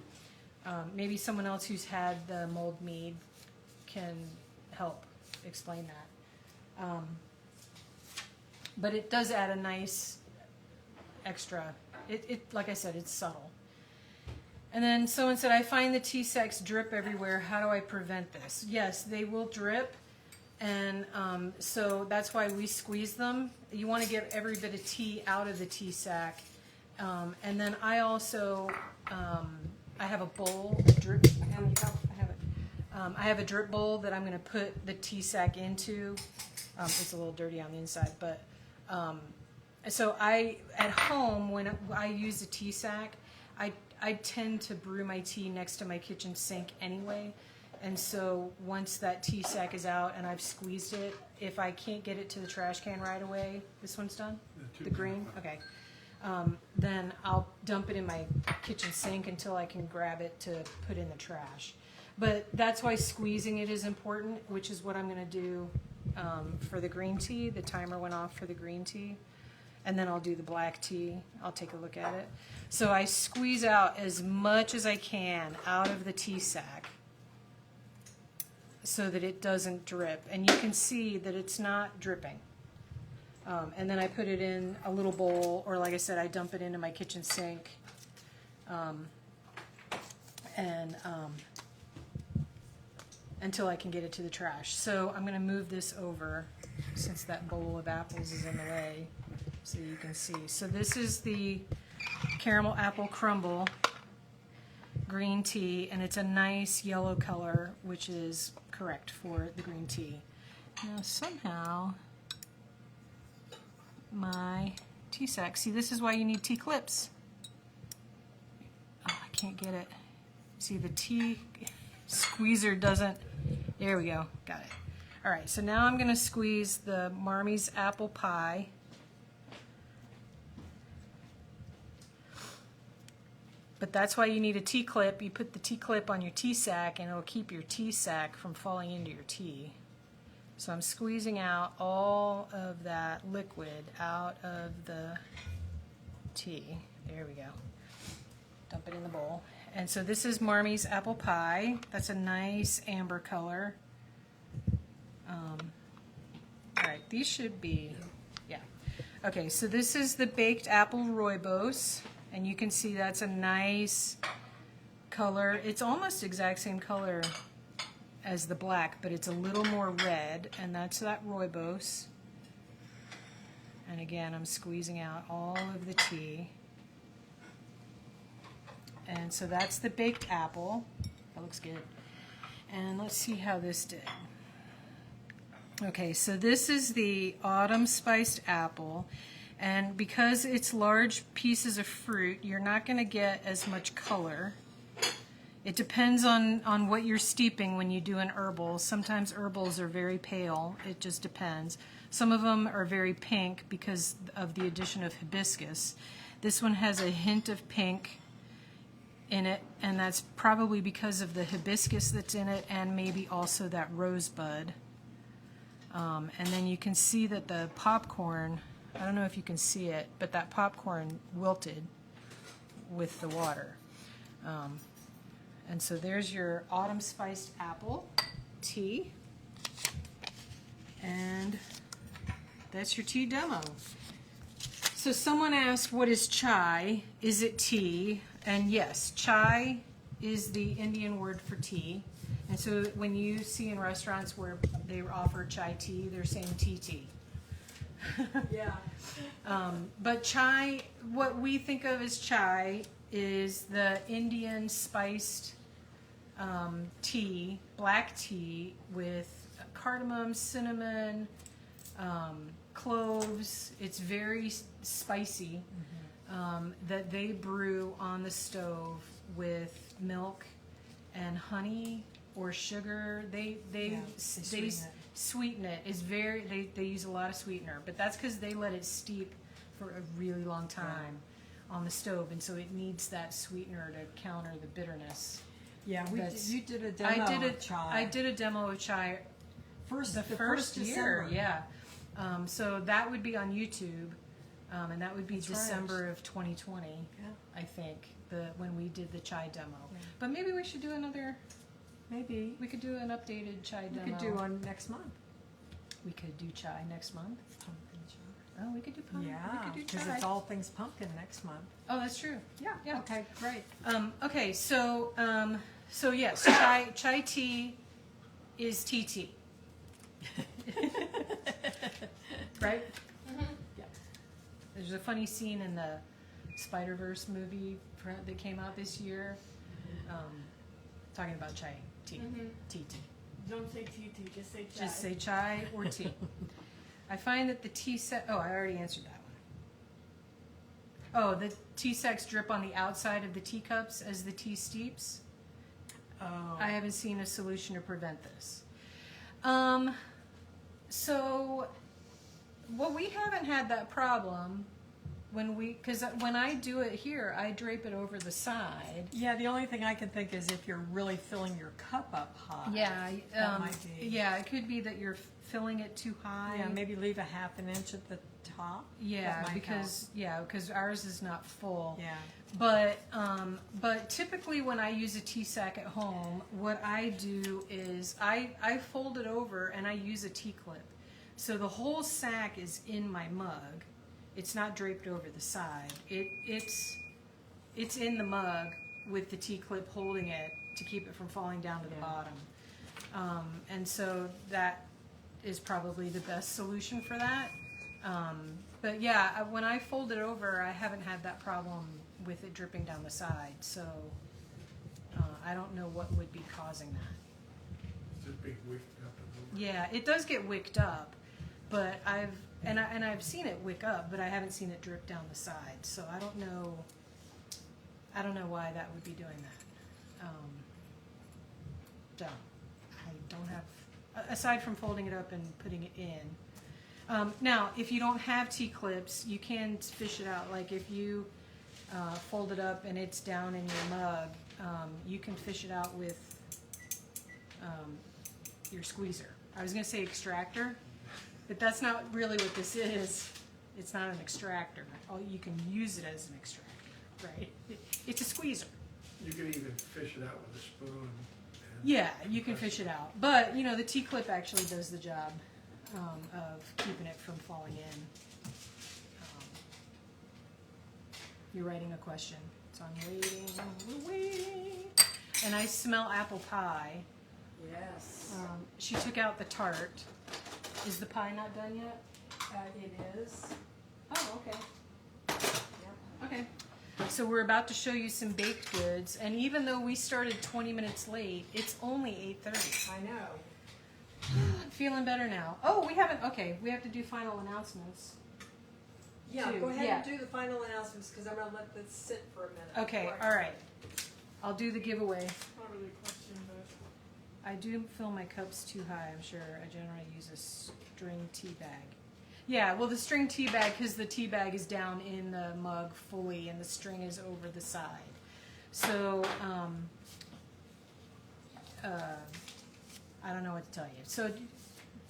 Maybe someone else who's had the mulled mead can help explain that. But it does add a nice extra. It like I said, it's subtle. And then someone said, I find the tea sacks drip everywhere. How do I prevent this? Yes, they will drip. And so that's why we squeeze them. You want to get every bit of tea out of the tea sack. And then I also, I have a bowl, a drip, I have a drip bowl that I'm going to put the tea sack into. It's a little dirty on the inside, but so at home, when I use a tea sack, I tend to brew my tea next to my kitchen sink anyway. And so once that tea sack is out and I've squeezed it, if I can't get it to the trash can right away, this one's done? The green? Okay. Then I'll dump it in my kitchen sink until I can grab it to put in the trash. But that's why squeezing it is important, which is what I'm going to do for the green tea. The timer went off for the green tea. And then I'll do the black tea. I'll take a look at it. So I squeeze out as much as I can out of the tea sack so that it doesn't drip. And you can see that it's not dripping. And then I put it in a little bowl, or like I said, I dump it into my kitchen sink. Until I can get it to the trash. So I'm going to move this over since that bowl of apples is in the way so you can see. So this is the caramel apple crumble green tea, and it's a nice yellow color, which is correct for the green tea. Now somehow my tea sack, see, this is why you need tea clips. Oh, I can't get it. See, the tea squeezer doesn't, there we go, got it. All right, so now I'm going to squeeze the Marmie's apple pie. But that's why you need a T-clip. You put the T-clip on your T-sack, and it'll keep your T-sack from falling into your tea. So I'm squeezing out all of that liquid out of the tea. There we go. Dump it in the bowl. And so this is Marmie's apple pie. That's a nice amber color. All right, these should be, yeah. Okay, so this is the baked apple rooibos, and you can see that's a nice color. It's almost exact same color as the black, but it's a little more red, and that's that rooibos. And again, I'm squeezing out all of the tea. And so that's the baked apple. That looks good. And let's see how this did. Okay, so this is the autumn spiced apple. And because it's large pieces of fruit, you're not going to get as much color. It depends on what you're steeping when you do an herbal. Sometimes herbals are very pale. It just depends. Some of them are very pink because of the addition of hibiscus. This one has a hint of pink in it, and that's probably because of the hibiscus that's in it and maybe also that rosebud. And then you can see that the popcorn, I don't know if you can see it, but that popcorn wilted with the water. And so there's your autumn spiced apple tea. And that's your tea demo. So someone asked, what is chai? Is it tea? And yes, chai is the Indian word for tea. And so when you see in restaurants where they offer chai tea, they're saying tea. Yeah. But chai, what we think of as chai is the Indian spiced tea, black tea with cardamom, cinnamon, cloves. It's very spicy. That they brew on the stove with milk and honey or sugar. They sweeten it. It's very they use a lot of sweetener, but that's because they let it steep for a really long time on the stove, and so it needs that sweetener to counter the bitterness. Yeah, That's- you did a demo of chai. I did a demo of chai the first year. December. Yeah. So that would be on YouTube, and that would be That's right. December of 2020, Yeah. I think, when we did the chai demo. Yeah. But maybe we should do another. Maybe We could do an updated chai we demo. could do one next month. We could do chai next month. Pumpkin chai. Oh, we could do pumpkin. Yeah, We could do because chai. it's all things pumpkin next month. Oh, that's true. Yeah. Yeah. Okay, great. Okay, so yes, chai tea is tea. Right? Yeah. There's a funny scene in the Spider-Verse movie that came out this year, talking about chai tea. Tea. Don't say tea, just say chai. Just say chai or tea. I find that the tea set. Oh, I already answered that one. Oh, the tea sacks drip on the outside of the teacups as the tea steeps. Oh. I haven't seen a solution to prevent this. So, well, we haven't had that problem because when I do it here, I drape it over the side. Yeah, the only thing I can think is if you're really filling your cup up high. Yeah, That might be. yeah, it could be that you're filling it too high. Yeah, maybe leave a half an inch at the top. Yeah, That might because ours is not full. Yeah. But typically when I use a tea sack at home, what I do is I fold it over and I use a tea clip. So the whole sack is in my mug. It's not draped over the side. It's in the mug with the tea clip holding it to keep it from falling down to the bottom. And so that is probably the best solution for that. But yeah, when I fold it over, I haven't had that problem with it dripping down the side. So I don't know what would be causing that. It's just being wicked up and over. Yeah, it does get wicked up, but I've seen it wick up, but I haven't seen it drip down the side. So I don't know why that would be doing that. So I don't have, aside from folding it up and putting it in. Now, if you don't have tea clips, you can fish it out. Like if you folded up, and it's down in your mug. You can fish it out with your squeezer. I was going to say extractor, but that's not really what this is. It's not an extractor. Oh, you can use it as an extractor, right? It's a squeezer. You can even fish it out with a spoon. and- Yeah, you can fish it out. But, you know, the T-clip actually does the job of keeping it from falling in. You're writing a question. So I'm waiting, we're waiting. And I smell apple pie. Yes. She took out the tart. Is the pie not done yet? It is. Oh, okay. Yep. Okay. So we're about to show you some baked goods. And even though we started 20 minutes late, it's only 8:30. I know. Feeling better now. Oh, we haven't. Okay, we have to do final announcements. Yeah, Two, go ahead yeah. and do the final announcements because I'm going to let this sit for a minute. Okay, all right. I'll do the giveaway. Not really a question, but. I do fill my cups too high, I'm sure. I generally use a string tea bag. Yeah, well, the string tea bag, because the tea bag is down in the mug fully and the string is over the side. So, I don't know what to tell you. So,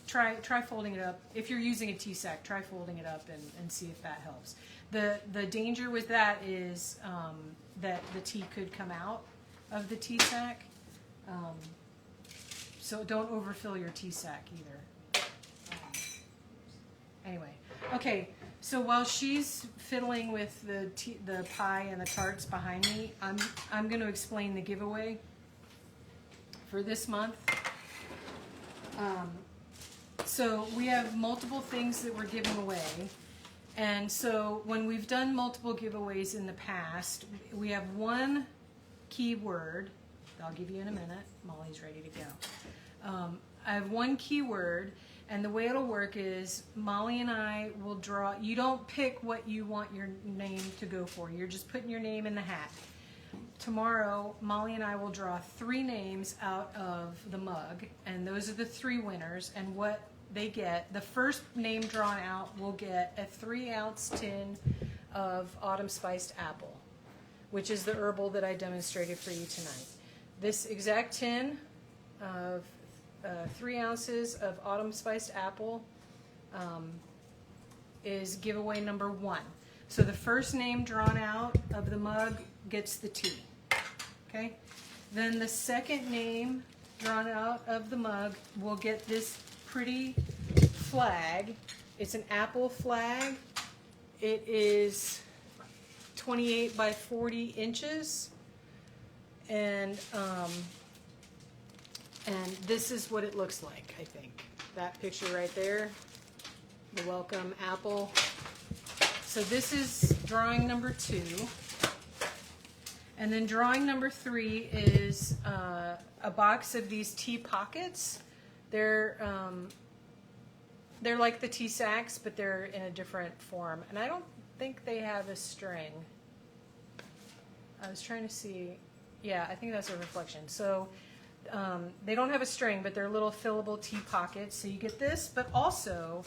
try folding it up. If you're using a tea sack, try folding it up and see if that helps. The danger with that is that the tea could come out of the tea sack. So don't overfill your tea sack either. Anyway, okay. So while she's fiddling with the pie and the tarts behind me, I'm going to explain the giveaway for this month. So we have multiple things that we're giving away. And so when we've done multiple giveaways in the past, we have one keyword. I'll give you in a minute. Molly's ready to go. I have one keyword, and the way it'll work is Molly and I will draw. You don't pick what you want your name to go for. You're just putting your name in the hat. Tomorrow, Molly and I will draw 3 names out of the mug, and those are the 3 winners. And what they get, the first name drawn out will get a 3-ounce tin of autumn spiced apple, which is the herbal that I demonstrated for you tonight. This exact tin of 3 ounces of autumn spiced apple is giveaway number 1. So the first name drawn out of the mug gets the tea. Okay? Then the second name drawn out of the mug will get this pretty flag. It's an apple flag. It is 28 by 40 inches. And this is what it looks like, I think. That picture right there, the welcome apple. So this is drawing number 2. And then drawing number 3 is a box of these tea pockets. They're like the tea sacks, but they're in a different form. And I don't think they have a string. I was trying to see. Yeah, I think that's a reflection. So they don't have a string, but they're little fillable tea pockets. So you get this, but also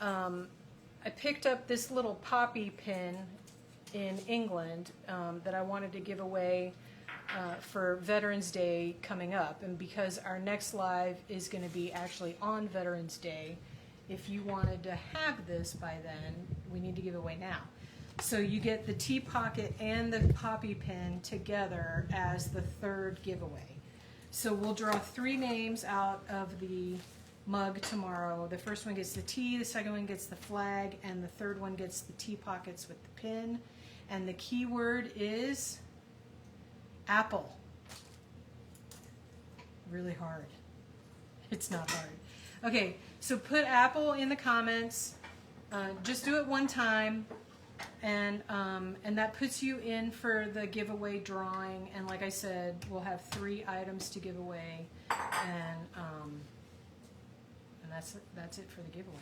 I picked up this little poppy pin in England that I wanted to give away for Veterans Day coming up. And because our next live is going to be actually on Veterans Day, if you wanted to have this by then, we need to give away now. So you get the tea pocket and the poppy pin together as the 3rd giveaway. So we'll draw 3 names out of the mug tomorrow. The first one gets the tea, the second one gets the flag, and the 3rd one gets the tea pockets with the pin. And the keyword is apple. Really hard. It's not hard. Okay, so put apple in the comments. Just do it one time. And that puts you in for the giveaway drawing. And like I said, we'll have 3 items to give away, and that's it for the giveaway.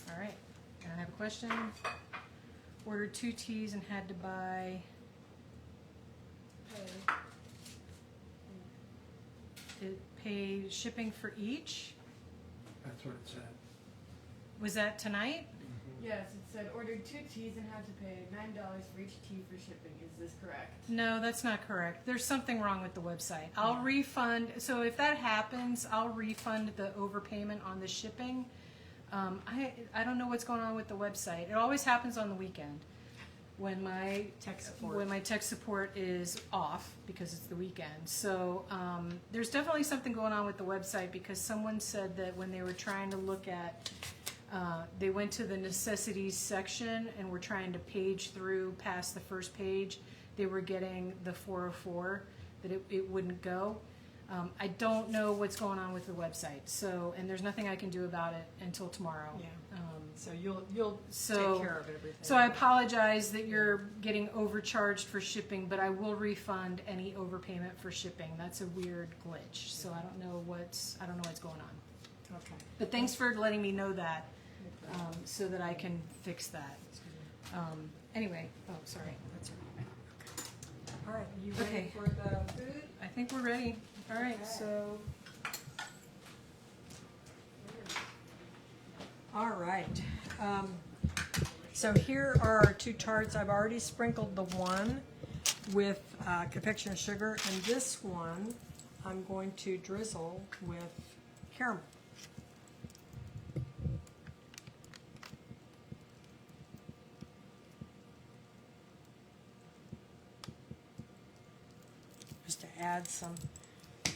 All right. And I have a question. Ordered 2 teas and had to buy. Pay shipping for each. That's what it said. Was that tonight? Yes, it said ordered 2 teas and had to pay $9 for each tea for shipping. Is this correct? No, that's not correct. There's something wrong with the website. I'll refund. So if that happens, I'll refund the overpayment on the shipping. I don't know what's going on with the website. It always happens on the weekend when my tech support is off because it's the weekend. So there's definitely something going on with the website because someone said that when they were trying to look at they went to the necessities section and were trying to page through past the first page. They were getting the 404 that it wouldn't go. I don't know what's going on with the website. So, and there's nothing I can do about it until tomorrow. Yeah. So you'll So- take care of everything. So I apologize that you're getting overcharged for shipping, but I will refund any overpayment for shipping. That's a weird glitch. So I don't know what's going on. Okay. But thanks for letting me know that. So that I can fix that. Anyway, oh, sorry. That's all right. Okay. All right, you ready Okay. for the food? I think we're ready. All right, Okay. so All right. So here are our 2 tarts. I've already sprinkled the one with confectioner sugar, and this one I'm going to drizzle with caramel. Just to add some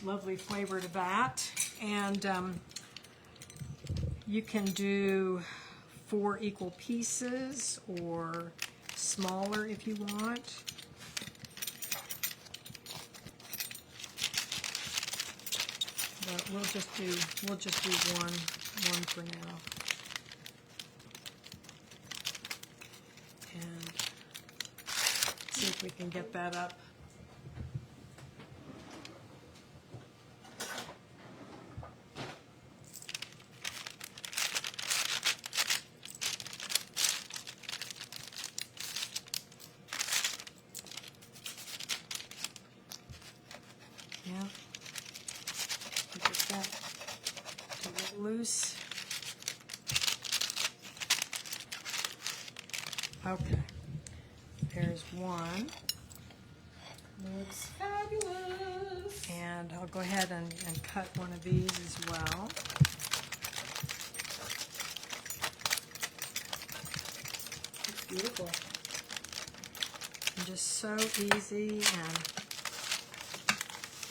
lovely flavor to that. And you can do 4 equal pieces or smaller if you want. But we'll just do one for now. And see if we can get that up. Yeah. Get that to get loose. Okay. There's one. looks fabulous. And I'll go ahead and cut one of these as well. It's beautiful. And just so easy, and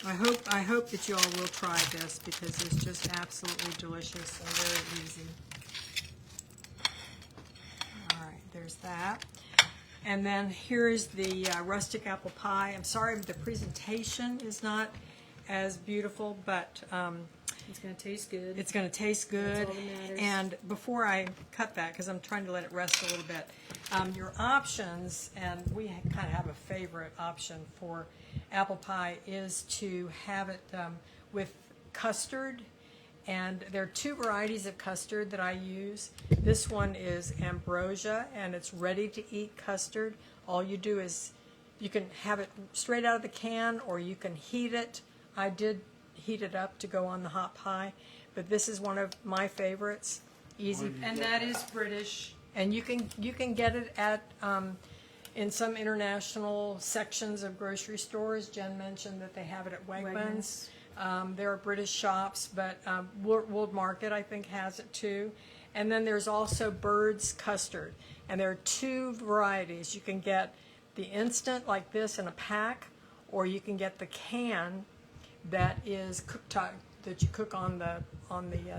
I hope that you all will try this because it's just absolutely delicious and very easy. All right, there's that. And then here's the rustic apple pie. I'm sorry the presentation is not as beautiful, but It's going to taste good. it's going to taste good. That's all that matters. And before I cut that, because I'm trying to let it rest a little bit, your options, and we kind of have a favorite option for apple pie, is to have it with custard. And there are 2 varieties of custard that I use. This one is ambrosia, and it's ready to eat custard. All you do is you can have it straight out of the can, or you can heat it. I did heat it up to go on the hot pie, but this is one of my favorites. Easy, and that is British. and you can get it at in some international sections of grocery stores. Jen mentioned that they have it at Wegmans. There are British shops, but World Market, I think, has it too. And then there's also Bird's custard. And there are 2 varieties. You can get the instant like this in a pack, or you can get the can that is that you cook on the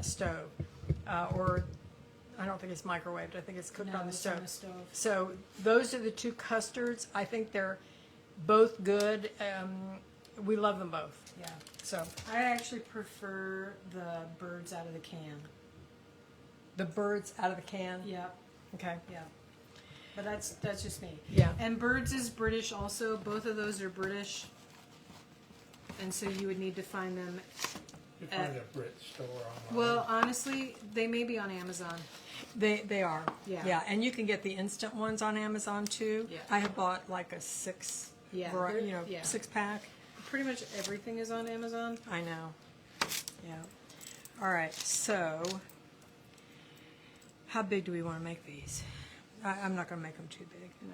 stove. Or I don't think it's microwaved. I think it's cooked No, on the it's stove. on the stove. So those are the 2 custards. I think they're both good. We love them both. Yeah. So I actually prefer the Birds out of the can. the Birds out of the can. Yeah, Okay. yeah. But that's just me. Yeah. And Birds is British also. Both of those are British. And so you would need to find them. You find a Brit store online. Well, honestly, they may be on Amazon. They are. Yeah. Yeah. And you can get the instant ones on Amazon too. Yeah. I have bought like a 6. Yeah, vari- they're- yeah. 6-pack. Pretty much everything is on Amazon. I know. Yeah. All right. So How big do we want to make these? I'm not going to make them too big. No.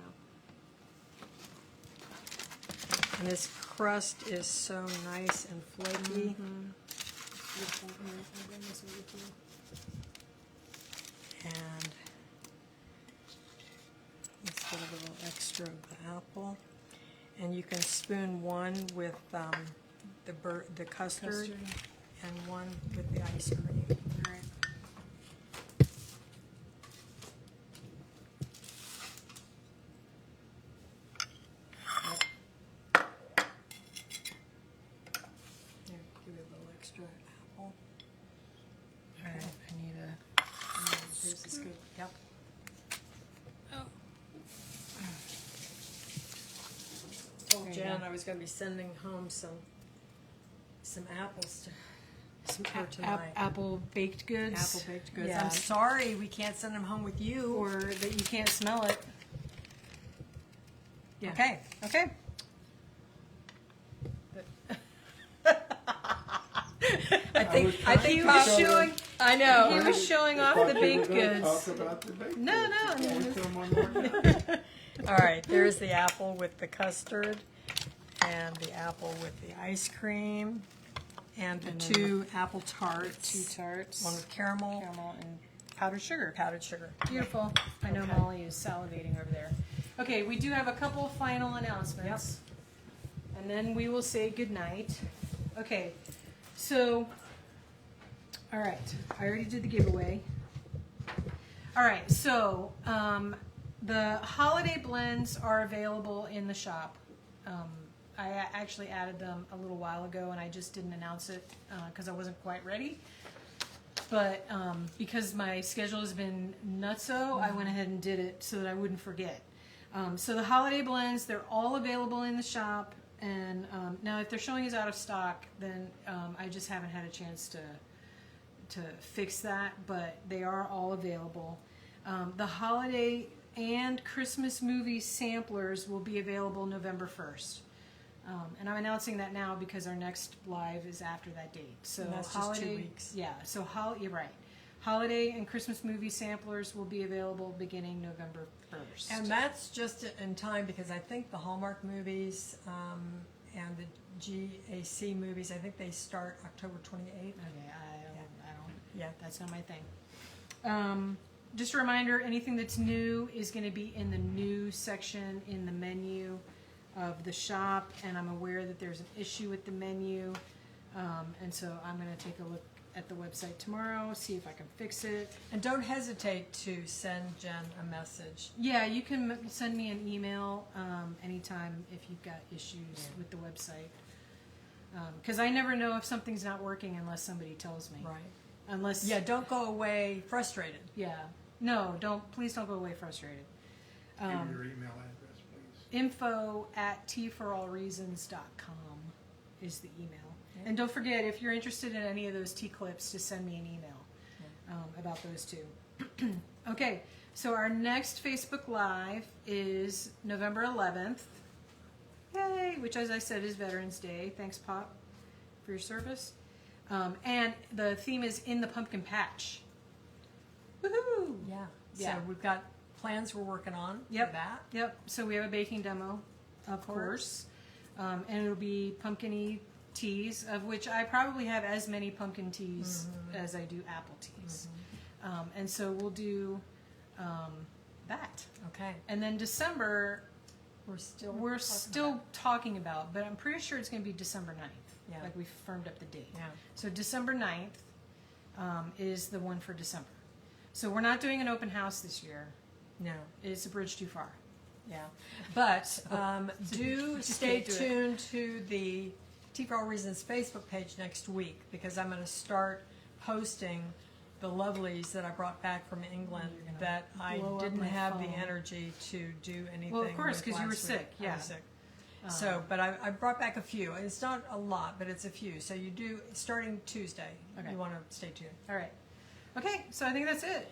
And this crust is so nice and flaky. Beautiful. I'll bring this over to you. And let's get a little extra of the apple. And you can spoon one with the custard, and one with the ice cream. All right. Here, give it a little extra apple. All right. I need a. Here's the scoop. Yep. Told There you Jen go. I was going to be sending home some apples to her tonight. Apple baked goods. Apple baked goods. Yeah. I'm sorry we can't send them home with you. Or that you can't smell it. Yeah. Okay. Okay. I think He was showing. I know. He was showing off Thought the you were baked gonna goods. Talk about the baked No, goods. no, Go no. into them one more time. All right, there's the apple with the custard, and the apple with the ice cream, and the And then two apple tarts. Two tarts. One with caramel, caramel and powdered sugar. powdered sugar. Beautiful. I know Okay. Molly is salivating over there. Okay, we do have a couple final announcements. And then we will say goodnight. Okay, so, all right, I already did the giveaway. All right, so the holiday blends are available in the shop. I actually added them a little while ago, and I just didn't announce it because I wasn't quite ready. But because my schedule has been nutso, I went ahead and did it so that I wouldn't forget. So the holiday blends, they're all available in the shop. And now if they're showing as out of stock, then I just haven't had a chance to fix that. But they are all available. The holiday and Christmas movie samplers will be available November 1st. And I'm announcing that now because our next live is after that date. So And that's just holiday, 2 weeks. Yeah, so you're right. Holiday and Christmas movie samplers will be available beginning November 1st. And that's just in time because I think the Hallmark movies and the GAC movies, I think they start October 28th. Okay, I don't. Yeah. That's not my thing. Just a reminder: anything that's new is going to be in the new section in the menu of the shop, and I'm aware that there's an issue with the menu, and so I'm going to take a look at the website tomorrow, see if I can fix it. And don't hesitate to send Jen a message. Yeah, you can send me an email anytime if you've got issues with the website. Because I never know if something's not working unless somebody tells me. Right. Unless, Yeah, don't go away frustrated. yeah. No, please don't go away frustrated. Give your email address, please. info@teaforallreasons.com is the email. Yeah. And don't forget, if you're interested in any of those tea clips, to send me an email about those two. Okay, so our next Facebook Live is November 11th. Yay! Which, as I said, is Veterans Day. Thanks, Pop, for your service. And the theme is In the Pumpkin Patch. Woohoo! Yeah. Yeah. So we've got plans we're working on Yep. for that. Yep. So we have a baking demo, of course. And it'll be pumpkin-y teas, of which I probably have as many pumpkin teas as I do apple teas. And so we'll do that. Okay. And then December, We're still talking about, but I'm pretty sure it's going to be December 9th. Yeah. Like we firmed up the date. Yeah. So December 9th is the one for December. So we're not doing an open house this year. No. It's a bridge too far. Yeah. But do Just stay can't do it. tuned to the Tea for All Reasons Facebook page next week because I'm going to start posting the lovelies that I brought back from England You're gonna that I blow up didn't my have the phone. energy to do anything. Well, of course, with 'cause you were last week. sick, I yeah. was sick. So, but I brought back a few. It's not a lot, but it's a few. So you do, starting Tuesday, Okay. you want to stay tuned. All right. Okay, so I think that's it.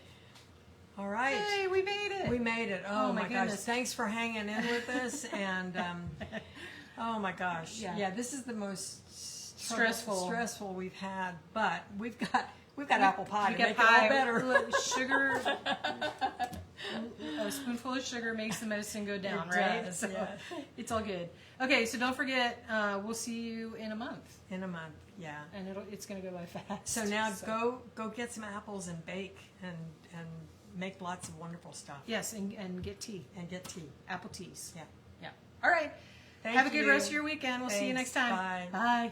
All right. Hey, we made it. We made it. Oh, Oh, my my gosh. goodness. Thanks for hanging in with us. And oh my gosh. Yeah. Yeah, this is the most Stressful. stressful we've had. But we've got We've got apple pie We to get make pie. it all better. Look, sugar. A spoonful of sugar makes the medicine go down, It right? does, So yeah. it's all good. Okay, so don't forget, we'll see you in a month, In a month, yeah. and it's going to go by fast. So now go get some apples and bake and make lots of wonderful stuff. Yes, and get tea, And get tea. apple teas. Yeah. Yeah. All right. Thank Have a good you. rest of your weekend. We'll see you Thanks. next time. Bye. Bye.